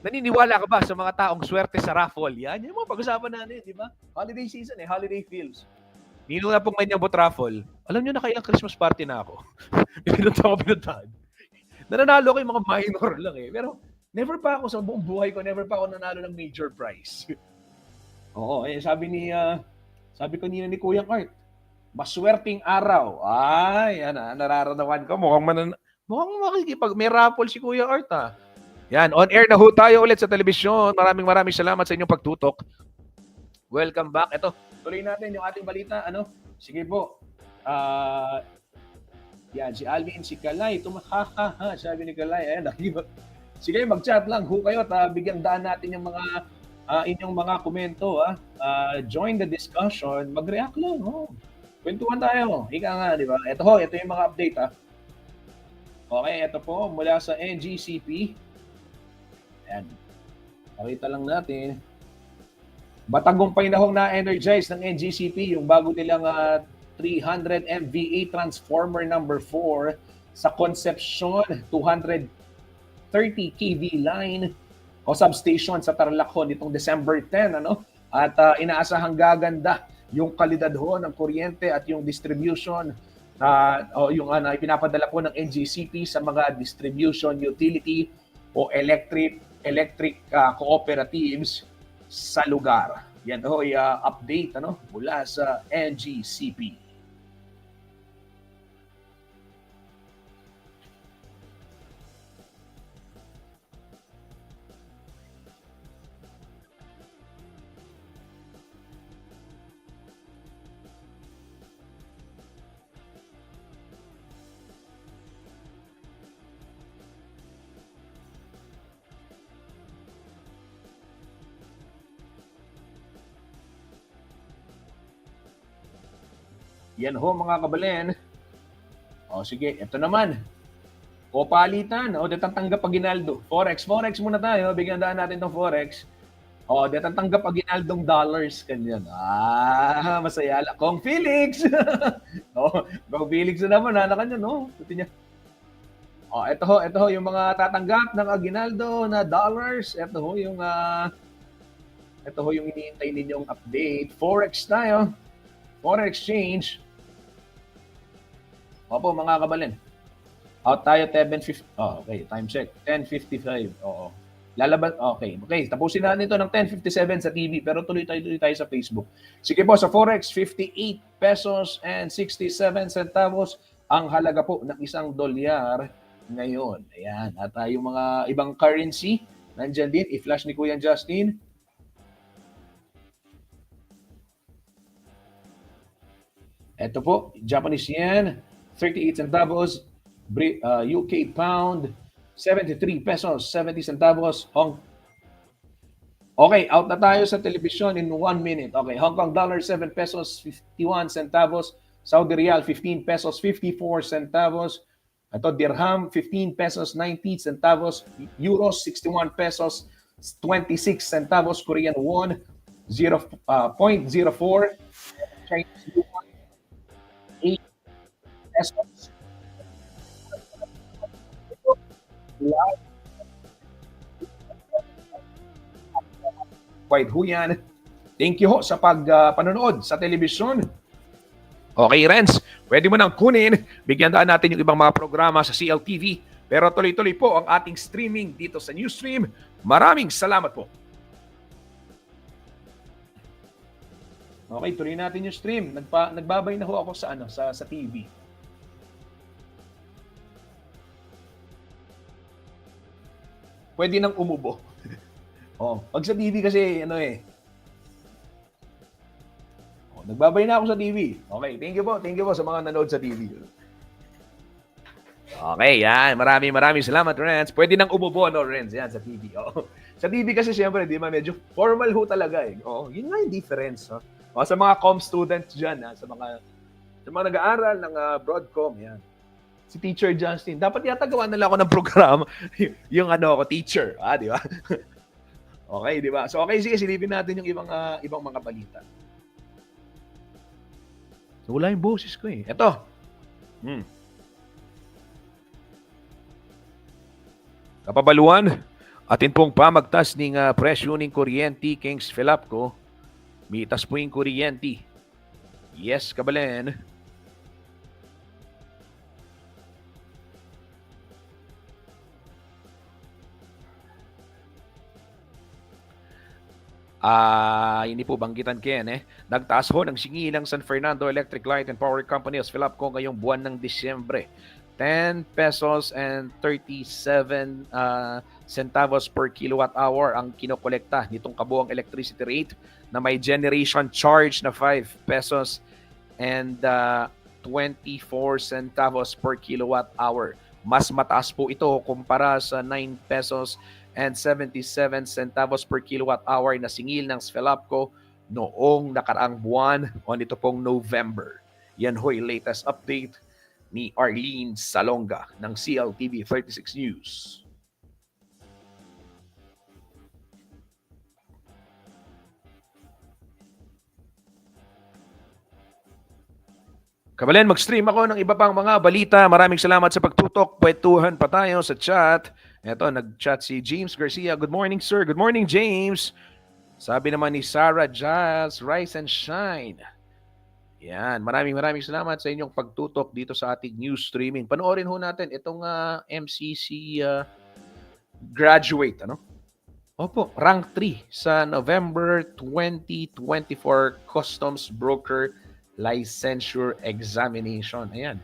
A: naniniwala ka ba sa mga taong swerte sa raffle? Yan yung mga pag-usapan natin, di ba? Holiday season holiday feels. Nino na pong manyabot raffle. Alam niyo na kailang Christmas party na ako. Pinuntahan. Nananalo ko yung mga minor lang Pero never pa ako sa buong buhay ko, never pa ako nanalo ng major prize. Sabi ko ni Kuya Art, maswerteng araw. Yan nararamdaman ko. Mukhang may raffle si Kuya Art, Yan, on air na ho tayo ulit sa telebisyon. Maraming salamat sa inyong pagtutok. Welcome back. Ito, tuloy natin yung ating balita. Sige po. Yan, si Alvin, si Kalay. Sabi ni Kalay. Ayan, sige, mag-chat lang ho kayo at bigyang daan natin yung mga inyong mga komento. Join the discussion. Mag-react lang. Kwentuhan tayo. Ika nga, di ba? Ito yung mga update, Okay, ito po, mula sa NGCP. Ayan. Pakita lang natin. Matagumpay na na-energize ng NGCP yung bago nilang 300 MVA transformer number 4 sa Concepcion 230 kV line o substation sa Tarlac nitong December 10, At inaasahang gaganda yung kalidad ng kuryente at yung distribution yung ipinapadala po ng NGCP sa mga distribution utility o electric cooperatives sa lugar. Yan update mula sa NGCP. Yan ho mga kabalen. O sige, ito naman. O palitan, o detatanggap Aguinaldo. Forex muna tayo. Bigyan daan natin tong Forex. O detatanggap Aguinaldong dollars. Kanyan. Masaya. Kong Felix! o, Kong Felix na naman, na kanya, no? Puti niya. O, ito ho, yung mga tatanggap ng Aguinaldo na dollars. Ito ho yung iniintay ninyong update. Forex tayo. Foreign exchange. Opo, mga kabalen. Out tayo 10.50. Oh, okay. Time check. 10.55. Oo. Lalaban. Okay. Okay. Tapusin na nito ng 10.57 sa TV. Pero tuloy tayo sa Facebook. Sige po, sa Forex, 58 pesos and 67 centavos ang halaga po ng isang dolyar ngayon. Ayan. At yung mga ibang currency, nandyan din. I-flash ni Kuya Justin. Ito po, Japanese yen, 38 centavos, UK pound, 73 pesos, 70 centavos, Okay, out na tayo sa television in 1 minute. Okay, Hong Kong dollar, 7 pesos, 51 centavos, Saudi Riyal, 15 pesos, 54 centavos, ito dirham, 15 pesos, 90 centavos, euros, 61 pesos, 26 centavos, Korean won, 0.04, Chinese yuan, 8 pesos. Quite ho yan. Thank you ho sa panonood sa telebisyon. Okay, Renz, pwede mo nang kunin. Bigyan daan natin yung ibang mga programa sa CLTV. Pero tuloy-tuloy po ang ating streaming dito sa Newsstream. Maraming salamat po. Okay, tuloy natin yung stream. Nagbabay na ho ako sa TV. Pwede nang umubo. Pag sa TV kasi nagbabay na ako sa TV. Okay, thank you po sa mga nanood sa TV. Okay, yan. Maraming salamat, Renz. Pwede nang umubo, Renz? Yan, sa TV. Sa TV kasi siyempre, di ba, medyo formal ho talaga eh. Yun nga yung difference. Sa mga com students dyan, sa mga nag-aaral ng Broadcom, yan. Si Teacher Justin, dapat yata gawa nila ako ng programa, yung teacher, di ba? Okay, di ba? So okay, sige, silipin natin yung ibang mga balita. So wala yung boses ko eh. Ito. Kapabaluan, atin pong pamagtas ng presyo ng kuryente Kings Philapco. Mitas po yung kuryente. Yes, kabalen. Hindi po banggitan Ken Nagtaas ho ng singi ng San Fernando Electric Light and Power Company as Philapco ngayong buwan ng Disyembre. 10 pesos and 37 centavos per kilowatt hour ang kinokolekta nitong kabuang electricity rate na may generation charge na 5 pesos and 24 centavos per kilowatt hour. Mas mataas po ito kumpara sa 9 pesos and 77 centavos per kilowatt hour na singil ng Svelapco noong nakaraang buwan o nito pong November. Yan ho'y latest update ni Arlene Salonga ng CLTV 36 News. Kabalen, mag-stream ako ng iba pang mga balita. Maraming salamat sa pagtutok. Pwetuhan pa tayo sa chat. Eto, nag-chat si James Garcia. Good morning, sir. Good morning, James. Sabi naman ni Sarah Jazz, rise and shine. Yan, maraming salamat sa inyong pagtutok dito sa ating news streaming. Panoorin ho natin itong MCC graduate, Opo, rank 3 sa November 2024 Customs Broker Licensure Examination. Ayan.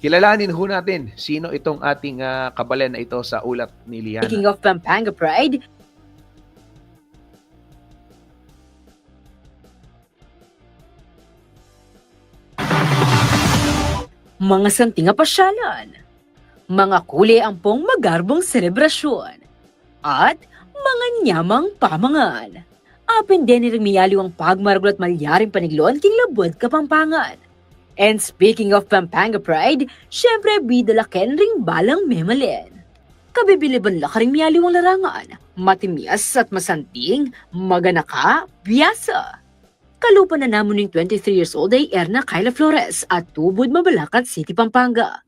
A: Kilalanin ho natin sino itong ating kabalen na ito sa ulat ni Liana.
D: Speaking of Pampanga Pride, mga santinga pasyalan, mga kuli-ampong magarbong selebrasyon, at mga nyamang pamangan. Apin din ni miyaliw ang pagmaragul at malyaring panigloon king labod Kapampangan. And speaking of Pampanga Pride, syempre bidala ken ring balang memalen. Kabibiliban la ka ring miyaliw ang larangan, matimias at masanting, maganaka, biyasa. Kalupa na namon ng 23 years old ay Erna Kyla Flores at tubod Mabalacat City, Pampanga.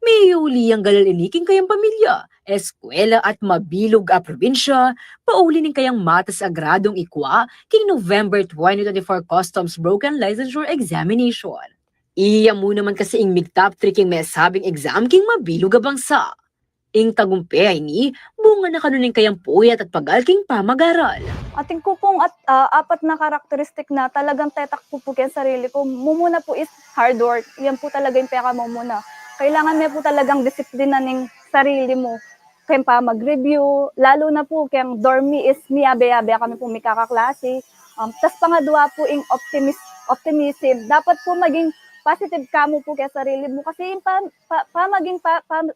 D: May uli ang galaliniking kayang pamilya, eskwela at mabilog a probinsya, pauli ning kayang matas agradong ikwa king November 2024 Customs Broken Licensure Examination. Iya mo naman kasi ing mig-top 3 king may sabing exam king mabilog a bangsa. Ing tagumpay ni, bunga na kanunin kayang puyat at pagalking pamag-aral.
E: Ating ko pong apat na karakteristik na talagang tetak po po kaya sarili ko. Mumuna po is hard work. Yan po talaga yung peka mo muna. Kailangan mo po talagang disiplina ng sarili mo. Kaya pa mag-review, lalo na po kaya dormi is miyabe-yabe kami po may kakaklase. Tapos pangadwa po yung optimism. Dapat po maging positive ka mo po kaya sarili mo. Kasi yung maging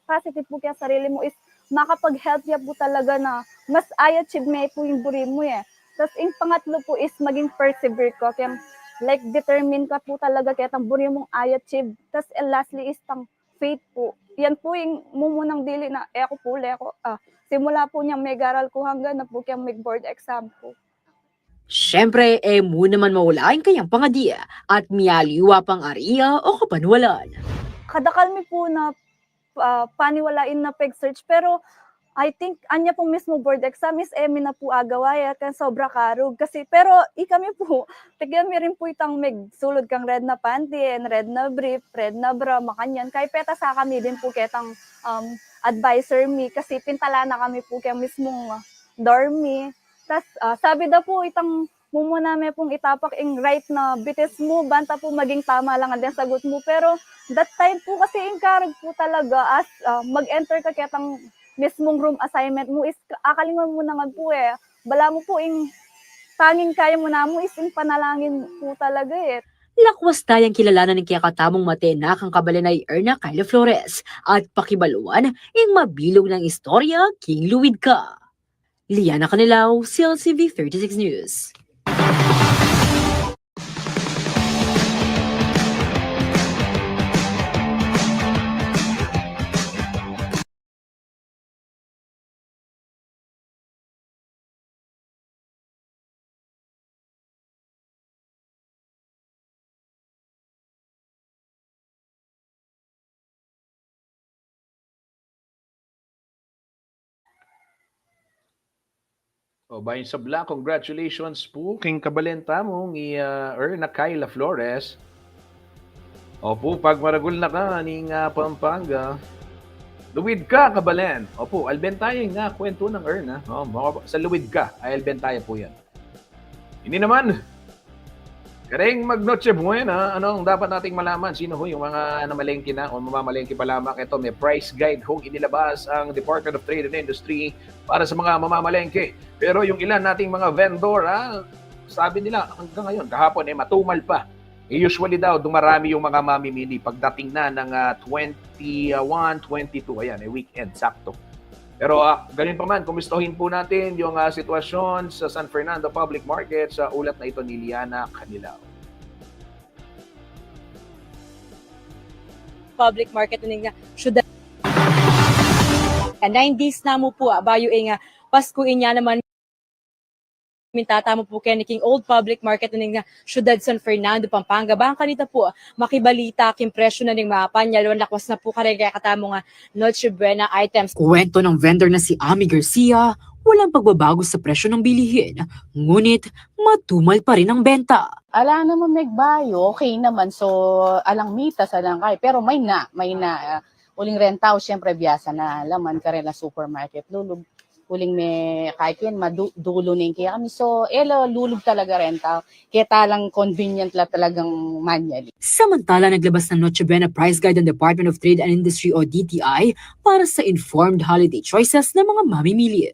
E: positive po kaya sarili mo is makapag-help niya po talaga na mas i-achieve mo po yung buri mo eh. Tapos yung pangatlo po is maging persevere ko. Kaya like determine ka po talaga kaya tang buri mong i-achieve. Tapos lastly is tang faith po. Yan po yung mumunang dili na eko po leko. Simula po niyang may garal ko hanggang na po kaya may board exam po.
D: Syempre, mo naman mawalain kayang pangadiya at miyaliwa pang ariya o kapanwalan.
E: Kadakalmi po na paniwalain na peg search pero I think anya pong mismo board exam is emi na po agawaya kan sobra karug kasi pero kami po tigyan mi rin po itang sulod kang red na panty and red na brief, red na bra makanyan kay peta sa kami din po ketang advisor mi kasi pintala na kami po kaya mismong dormi. Tas sabi daw po itang mumuna may pong itapak ing right na bitis mo banta po maging tama lang ang sagot mo pero that time po kasi encourage po talaga as mag-enter ka ketang mismong room assignment mo is akalingan mo na nga po eh. Bala mo po ing tanging kaya mo na mo is ing panalangin po talaga eh.
D: Lakwas tayang kilalanan ng kiyakatamong matena kang kabalinay Erna Kyla Flores at pakibaluan ing mabilog ng istorya king luwid ka. Liana Canilaw, CLCV 36 News.
A: O, bayan sa Bla, congratulations po king kabalenta mong Erna Kyla Flores. Opo, pag maragul na ka ning Pampanga, luwid ka kabalen. Opo, albentaya nga kwento ng Erna. Sa luwid ka, ay albentaya po yan. Hindi naman, kareng mag-noche buena, anong dapat nating malaman? Sino ho yung mga namalengke na o mamamalengke pa lamang? Ito, may price guide ho inilabas ang Department of Trade and Industry para sa mga mamamalengke. Pero yung ilan nating mga vendor, sabi nila hanggang ngayon, kahapon matumal pa. Usually daw, dumarami yung mga mamimili pagdating na ng 21, 22, ayan, weekend, sakto. Pero ganun pa man, kumustahin po natin yung sitwasyon sa San Fernando Public Market sa ulat na ito ni Liana Canilaw.
F: Public market nga syudad 9 days na mo po bayo nga Pasko inya naman mintata mo po kay king old public market nga syudad San Fernando Pampanga bang kanita po makibalita king presyo na ning mapanyal lakwas na po kare kaya katamo nga Noche Buena items.
D: Kwento ng vendor na si Ami Garcia, walang pagbabago sa presyo ng bilihin, ngunit matumal pa rin ang benta.
G: Ala naman nagbayo, okay naman. So, alang mitas, alang kay. Pero may na. Uling rentaw, syempre, biyasa na laman ka rin na supermarket. Lulog. Uling may kahit yan, madulo na kaya kami. So, lulog talaga rentaw. Kaya talang convenient la talagang manually.
D: Samantala, naglabas ng Noche Buena Price Guide ang Department of Trade and Industry o DTI para sa informed holiday choices ng mga mamimili.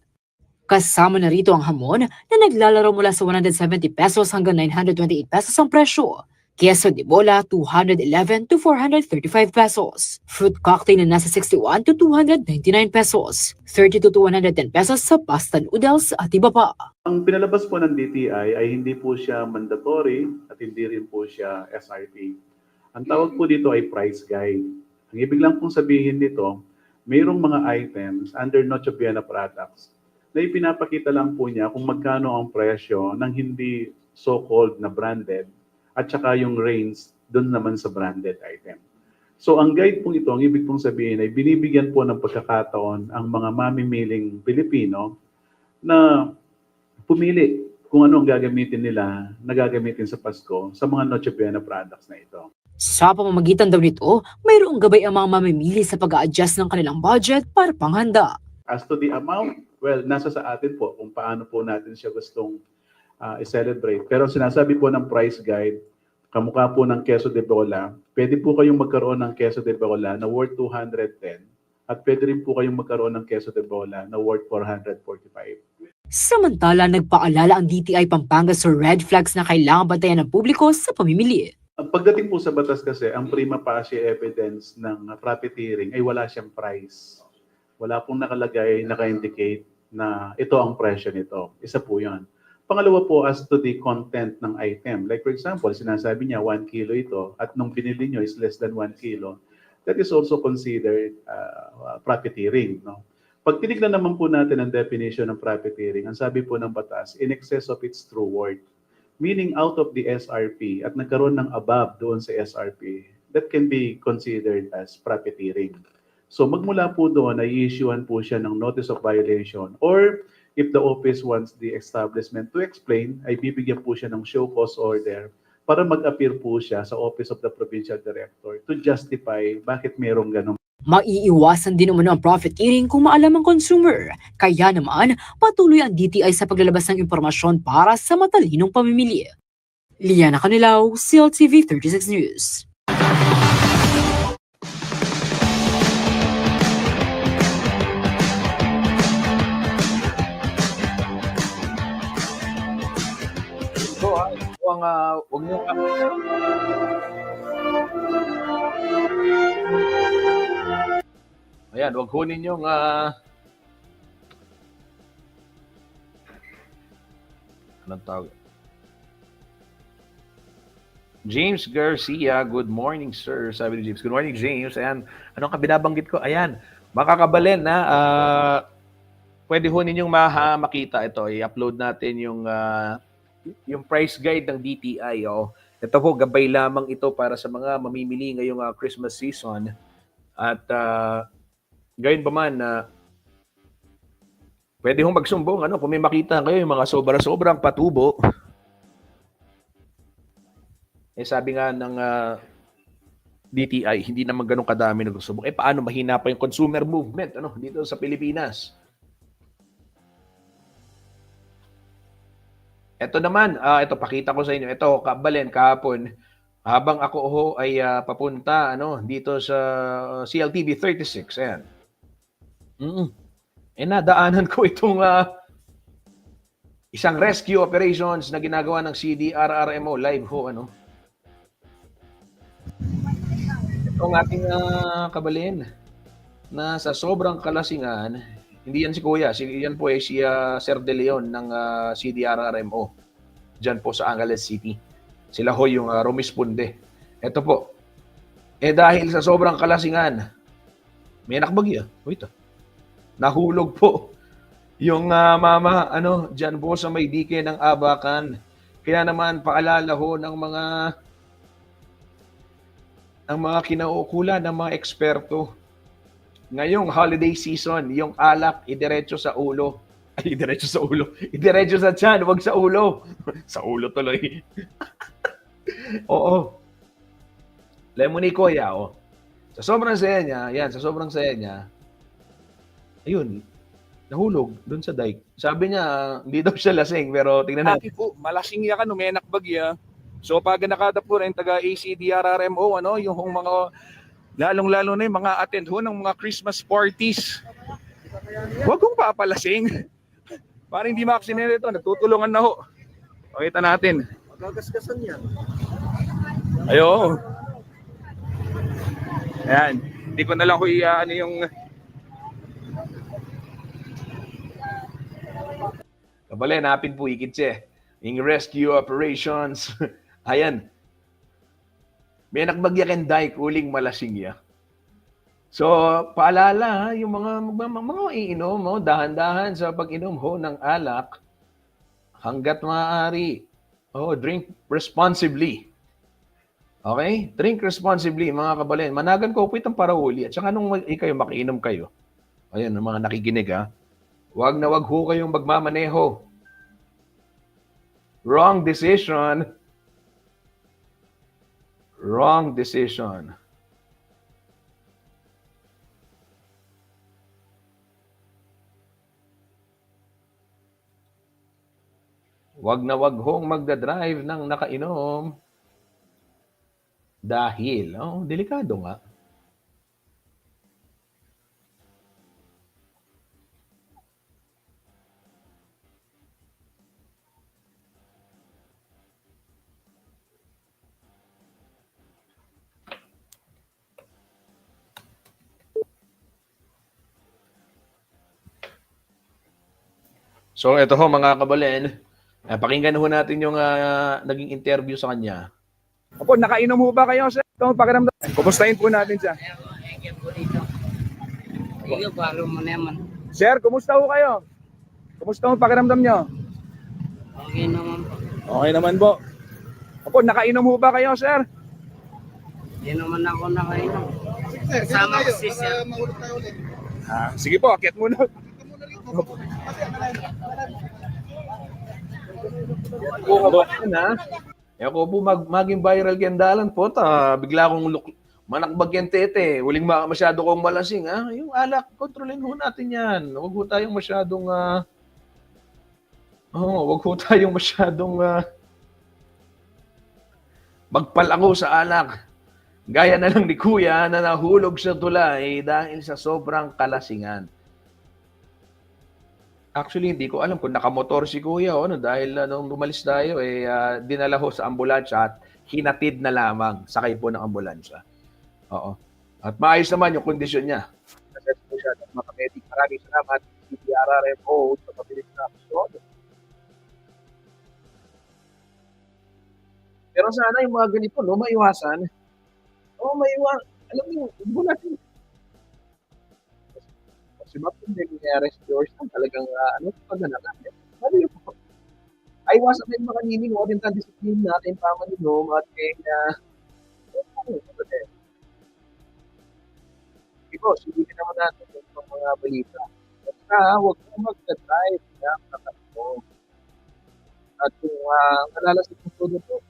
D: Kasama na rito ang hamon na naglalaro mula sa 170 pesos hanggang 928 pesos ang presyo. Queso de bola, 211 to 435 pesos. Fruit cocktail na nasa 61 to 299 pesos. 30 to 110 pesos sa pasta noodles at iba pa.
H: Ang pinalabas po ng DTI ay hindi po siya mandatory at hindi rin po siya SRP. Ang tawag po dito ay price guide. Ang ibig lang pong sabihin nito, mayroong mga items under Noche Buena products na ipinapakita lang po niya kung magkano ang presyo ng hindi so-called na branded at saka yung range doon naman sa branded item. So ang guide pong ito, ang ibig pong sabihin ay binibigyan po ng pagkakataon ang mga mamimiling Pilipino na pumili kung ano ang gagamitin nila, na gagamitin sa Pasko sa mga Noche Buena products na ito.
D: Sa pamamagitan daw nito, mayroong gabay ang mga mamimili sa pag-a-adjust ng kanilang budget para panghanda.
H: As to the amount, well, nasa sa atin po kung paano po natin siya gustong i-celebrate. Pero sinasabi po ng price guide, kamukha po ng queso de bola, pwede po kayong magkaroon ng queso de bola na worth 210 at pwede rin po kayong magkaroon ng queso de bola na worth 445.
D: Samantala, nagpaalala ang DTI Pampanga sa red flags na kailangan bantayan ng publiko sa pamimili.
H: Ang pagdating po sa batas kasi, ang prima facie evidence ng profiteering ay wala siyang price. Wala pong nakalagay, naka-indicate na ito ang presyo nito. Isa po yun. Pangalawa po, as to the content ng item. Like for example, sinasabi niya 1 kilo ito at nung binili nyo is less than 1 kilo. That is also considered profiteering. No? Pag tinignan naman po natin ang definition ng profiteering, ang sabi po ng batas, in excess of its true worth. Meaning out of the SRP at nagkaroon ng above doon sa SRP, that can be considered as profiteering. So magmula po doon ay i-issuean po siya ng notice of violation or if the office wants the establishment to explain, ay bibigyan po siya ng show cause order para mag-appear po siya sa Office of the Provincial Director to justify bakit merong ganong.
D: Maiiwasan din umano ang profiteering kung maalam ang consumer. Kaya naman, patuloy ang DTI sa paglalabas ng impormasyon para sa matalinong pamimili. Liana Canilaw, CLTV 36 News.
A: So, ito ang huwag niyo ayan, huwag kunin yung anong tawag? James Garcia, good morning, sir. Sabi ni James, good morning, James. Ayan, anong kabinabanggit ko? Ayan, makakabalen na. Pwede ho ninyong makita ito. I-upload natin yung price guide ng DTI. Oh. Ito po, gabay lamang ito para sa mga mamimili ngayong Christmas season. At gayon pa man, pwede hong magsumbong. Kung may makita kayo, yung mga sobra-sobrang patubo. Sabi nga ng DTI, hindi naman ganun kadami nagsusumbong. Paano mahina pa yung consumer movement dito sa Pilipinas? Ito naman, ito pakita ko sa inyo. Ito, kabalen, kahapon, habang ako ay papunta dito sa CLTV 36. Ayan. Nadaanan ko itong isang rescue operations na ginagawa ng CDRRMO live ho. Itong ating kabalin na sa sobrang kalasingan, hindi yan si Kuya, yan po ay si Sir De Leon ng CDRRMO dyan po sa Angeles City. Sila ho yung rumisponde. Ito po, dahil sa sobrang kalasingan, may nakbagya. Wait, nahulog po yung mama, dyan po sa may dike ng Abakan. Kaya naman, paalala ho ng mga kinauukulan, ng mga eksperto. Ngayong holiday season, yung alak, idiretso sa ulo. Ay, idiretso sa ulo. Idiretso sa tiyan, wag sa ulo. Sa ulo tuloy. Oo. Lemon Kuya, oh. Sa sobrang saya niya, ayun, nahulog doon sa dike. Sabi niya, hindi daw siya lasing, pero tingnan natin.
B: Po, malasing ya ka, numenak bagya. So pag nakada po rin taga ACDRRMO, yung mga lalong-lalo na yung mga attend ho ng mga Christmas parties. Huwag kong papalasing. Parang hindi makasinerito, nagtutulungan na ho. Pakita natin.
I: Magagasgasan yan.
B: Ayo. Ayan. Hindi ko na lang kung ano yung...
A: Kabalen, napin po ikit siya. Yung rescue operations. Ayan. May nakbagyakin day kuling malasing ya. So, paalala, ha, yung mga iinom mo, dahan-dahan sa pag-inom ho ng alak, hanggat maaari. Drink responsibly. Okay? Drink responsibly, mga kabalen. Managan ko po itong parauli. At saka nung kayo makiinom kayo, ayan, mga nakikinig ha, wag na wag ho kayong magmamaneho. Wrong decision. Wrong decision. Wag na wag hong magdadrive ng nakainom dahil, delikado nga. So ito ho mga kabalen, pakinggan ho natin yung naging interview sa kanya.
B: Opo, nakainom ho ba kayo, sir? Ito, pakiramdam. Kumustahin po natin siya. Sir, kumusta ho kayo? Kumusta ho pakiramdam nyo?
I: Okay naman po.
B: Okay naman po. Opo, nakainom ho ba kayo, sir?
I: Hindi naman ako nakainom. Kasama ko si sir.
B: Sige po, akyat muna.
A: Ako po maging viral kendalan po bigla akong manakbag yan tete. Huling masyado kong malasing ha. Yung alak, kontrolin ho natin yan. Huwag ho tayong masyadong magpalako sa alak. Gaya na lang ni Kuya na nahulog sa tulay dahil sa sobrang kalasingan. Actually, hindi ko alam kung nakamotor si Kuya dahil nung umalis tayo, dinala ho sa ambulansya at hinatid na lamang sakay po ng ambulansya. Oo. At maayos naman yung kondisyon niya. Assess po siya ng mga medic. Maraming salamat. CPRRMO sa pabilis na aksyon. Pero sana yung mga ganito, maiwasan. Alam mo, hindi mo natin si Ma'am hindi arrest yours talagang paganakan. Sabi ko, iwasan din mga nining din ang disiplina natin pamaninom at ito, sulitin naman natin yung mga balita. At huwag mo mag-drive na nakatulog. At kung nalalasip mo todo po,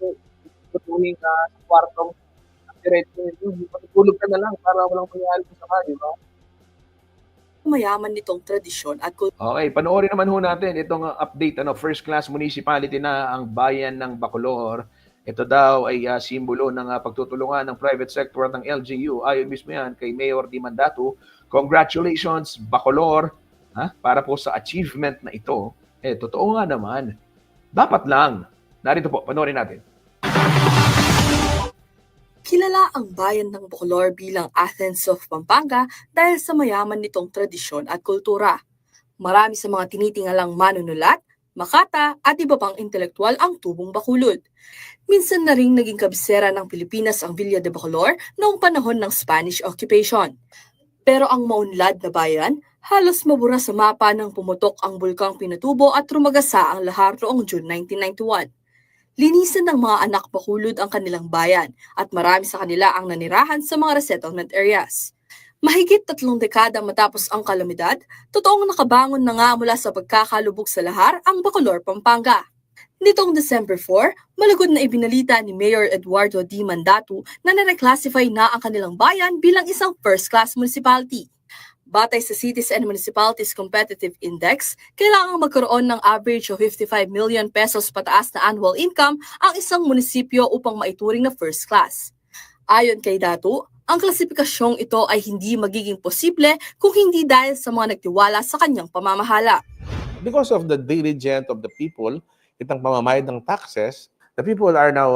A: tutuhin sa kwartong diretso nyo, matutulog ka na lang para walang mangyari sa kanya, di ba?
J: Mayaman nitong tradisyon at
A: Okay, panoorin naman ho natin itong update. First class municipality na ang bayan ng Bacolor. Ito daw ay simbolo ng pagtutulungan ng private sector at ng LGU. Ayon mismo yan kay Mayor Di Mandato. Congratulations, Bacolor, para po sa achievement na ito. Totoo nga naman. Dapat lang. Narito po, panoorin natin.
J: kilala ang bayan ng Bacolor bilang Athens of Pampanga dahil sa mayaman nitong tradisyon at kultura. Marami sa mga tinitingalang manunulat, makata at iba pang intelektual ang tubong Bacolod. Minsan na ring naging kabisera ng Pilipinas ang Villa de Bacolor noong panahon ng Spanish occupation. Pero ang maunlad na bayan, halos mabura sa mapa nang pumutok ang bulkang Pinatubo at rumagasa ang lahar noong June 1991. Linisan ng mga anak Bacolod ang kanilang bayan at marami sa kanila ang nanirahan sa mga resettlement areas. Mahigit 3 dekada matapos ang kalamidad, totoong nakabangon na nga mula sa pagkakalubog sa lahar ang Bacolor, Pampanga. Nitong December 4, malugod na ibinalita ni Mayor Eduardo D. Mandato na na-reclassify na ang kanilang bayan bilang isang first-class municipality. Batay sa Cities and Municipalities Competitive Index, kailangang magkaroon ng average of 55 million pesos pataas na annual income ang isang munisipyo upang maituring na first class. Ayon kay Dato, ang klasipikasyong ito ay hindi magiging posible kung hindi dahil sa mga nagtiwala sa kanyang pamamahala.
K: Because of the diligence of the people, itang pamamayad ng taxes, The people are now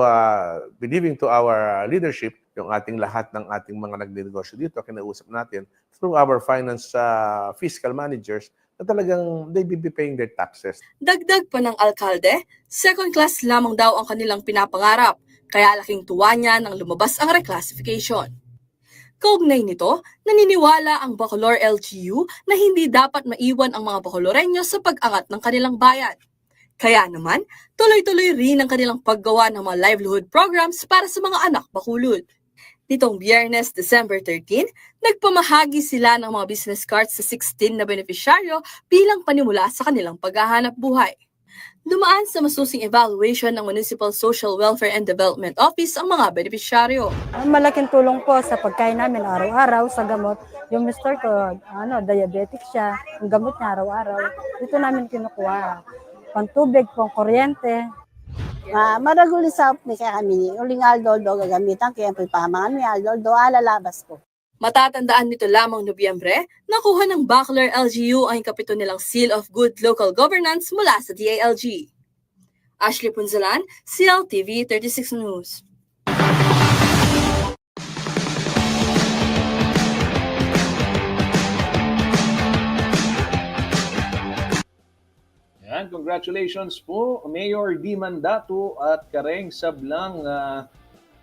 K: believing to our leadership, yung ating lahat ng ating mga nagninegosyo dito, kinausap natin through our finance fiscal managers, na talagang they be paying their taxes.
J: Dagdag pa ng alkalde, second class lamang daw ang kanilang pinapangarap, kaya laking tuwa niya nang lumabas ang reclassification. Kaugnay nito, naniniwala ang Bacolor LGU na hindi dapat maiwan ang mga Bacoloreño sa pag-angat ng kanilang bayan. Kaya naman, tuloy-tuloy rin ang kanilang paggawa ng mga livelihood programs para sa mga anak Bacolod. Nitong Biyernes, December 13, nagpamahagi sila ng mga business cards sa 16 na benepisyaryo bilang panimula sa kanilang paghahanap buhay. Dumaan sa masusing evaluation ng Municipal Social Welfare and Development Office ang mga benepisyaryo.
F: Malaking tulong po sa pagkain namin araw-araw sa gamot. Yung mister ko, diabetic siya. Yung gamot niya araw-araw. Dito namin kinukuha. Pantubig, pang kuryente.
G: Maraguli sa ni kaya kami, uling aldoldo gagamitan, kaya po pamangan ni aldoldo, alalabas ko.
J: Matatandaan nito lamang Nobyembre, nakuha ng Bacolor LGU ang kapito nilang Seal of Good Local Governance mula sa DILG. Ashley Punzalan, CLTV 36 News.
A: Yan, congratulations po, Mayor Di Mandato at Kareng Sablang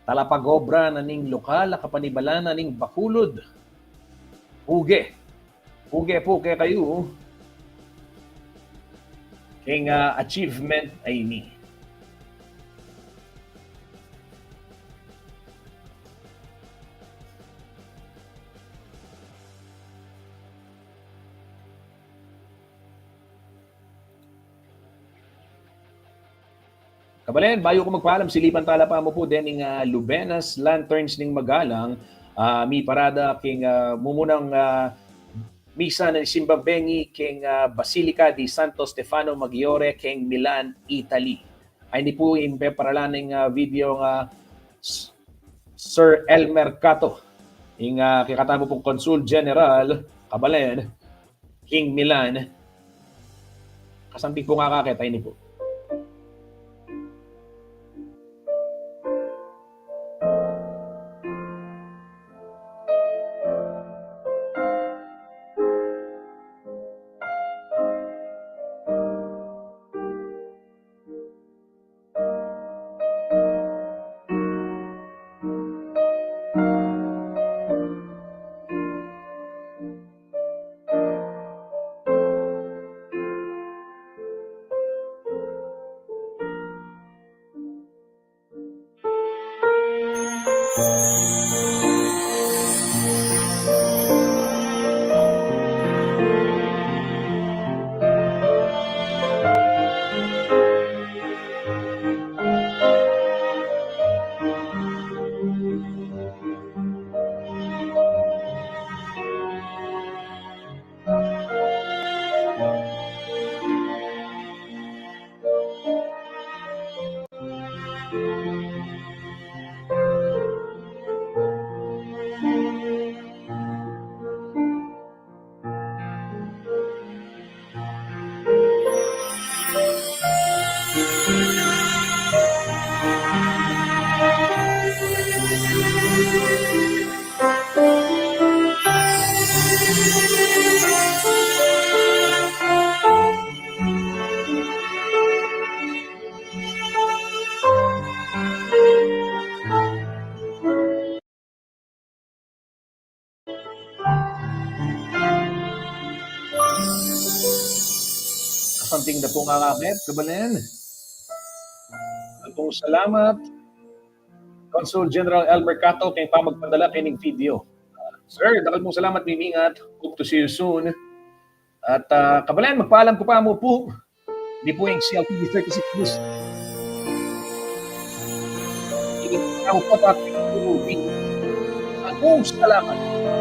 A: talapagobra na ning lokal, kapanibala na ning Bacolod. Puge po kay kayo. King achievement ay ni. Kabalen, bayo ko magpaalam, silipan talapa mo po din ng Lubenas Lanterns ning Magalang, mi parada king mumunang misa ng Simbabengi king Basilica di Santo Stefano Maggiore king Milan, Italy. Ay ni po impeparalan ng video nga Sir Elmer Cato, ing kikatamo pong Consul General Kabalen, king Milan. Kasamping po nga kakit, ay ni po. Something na po nga kakit, Kabalen. Pong salamat, Consul General Elmer Cato, kay pamagpadala kining video. Sir, dakal pong salamat, mimingat. Hope to see you soon. At Kabalen, magpaalam ko pa mo po. Hindi po yung CLTV 36 News. Hindi po po po po po po po po po po po po po po po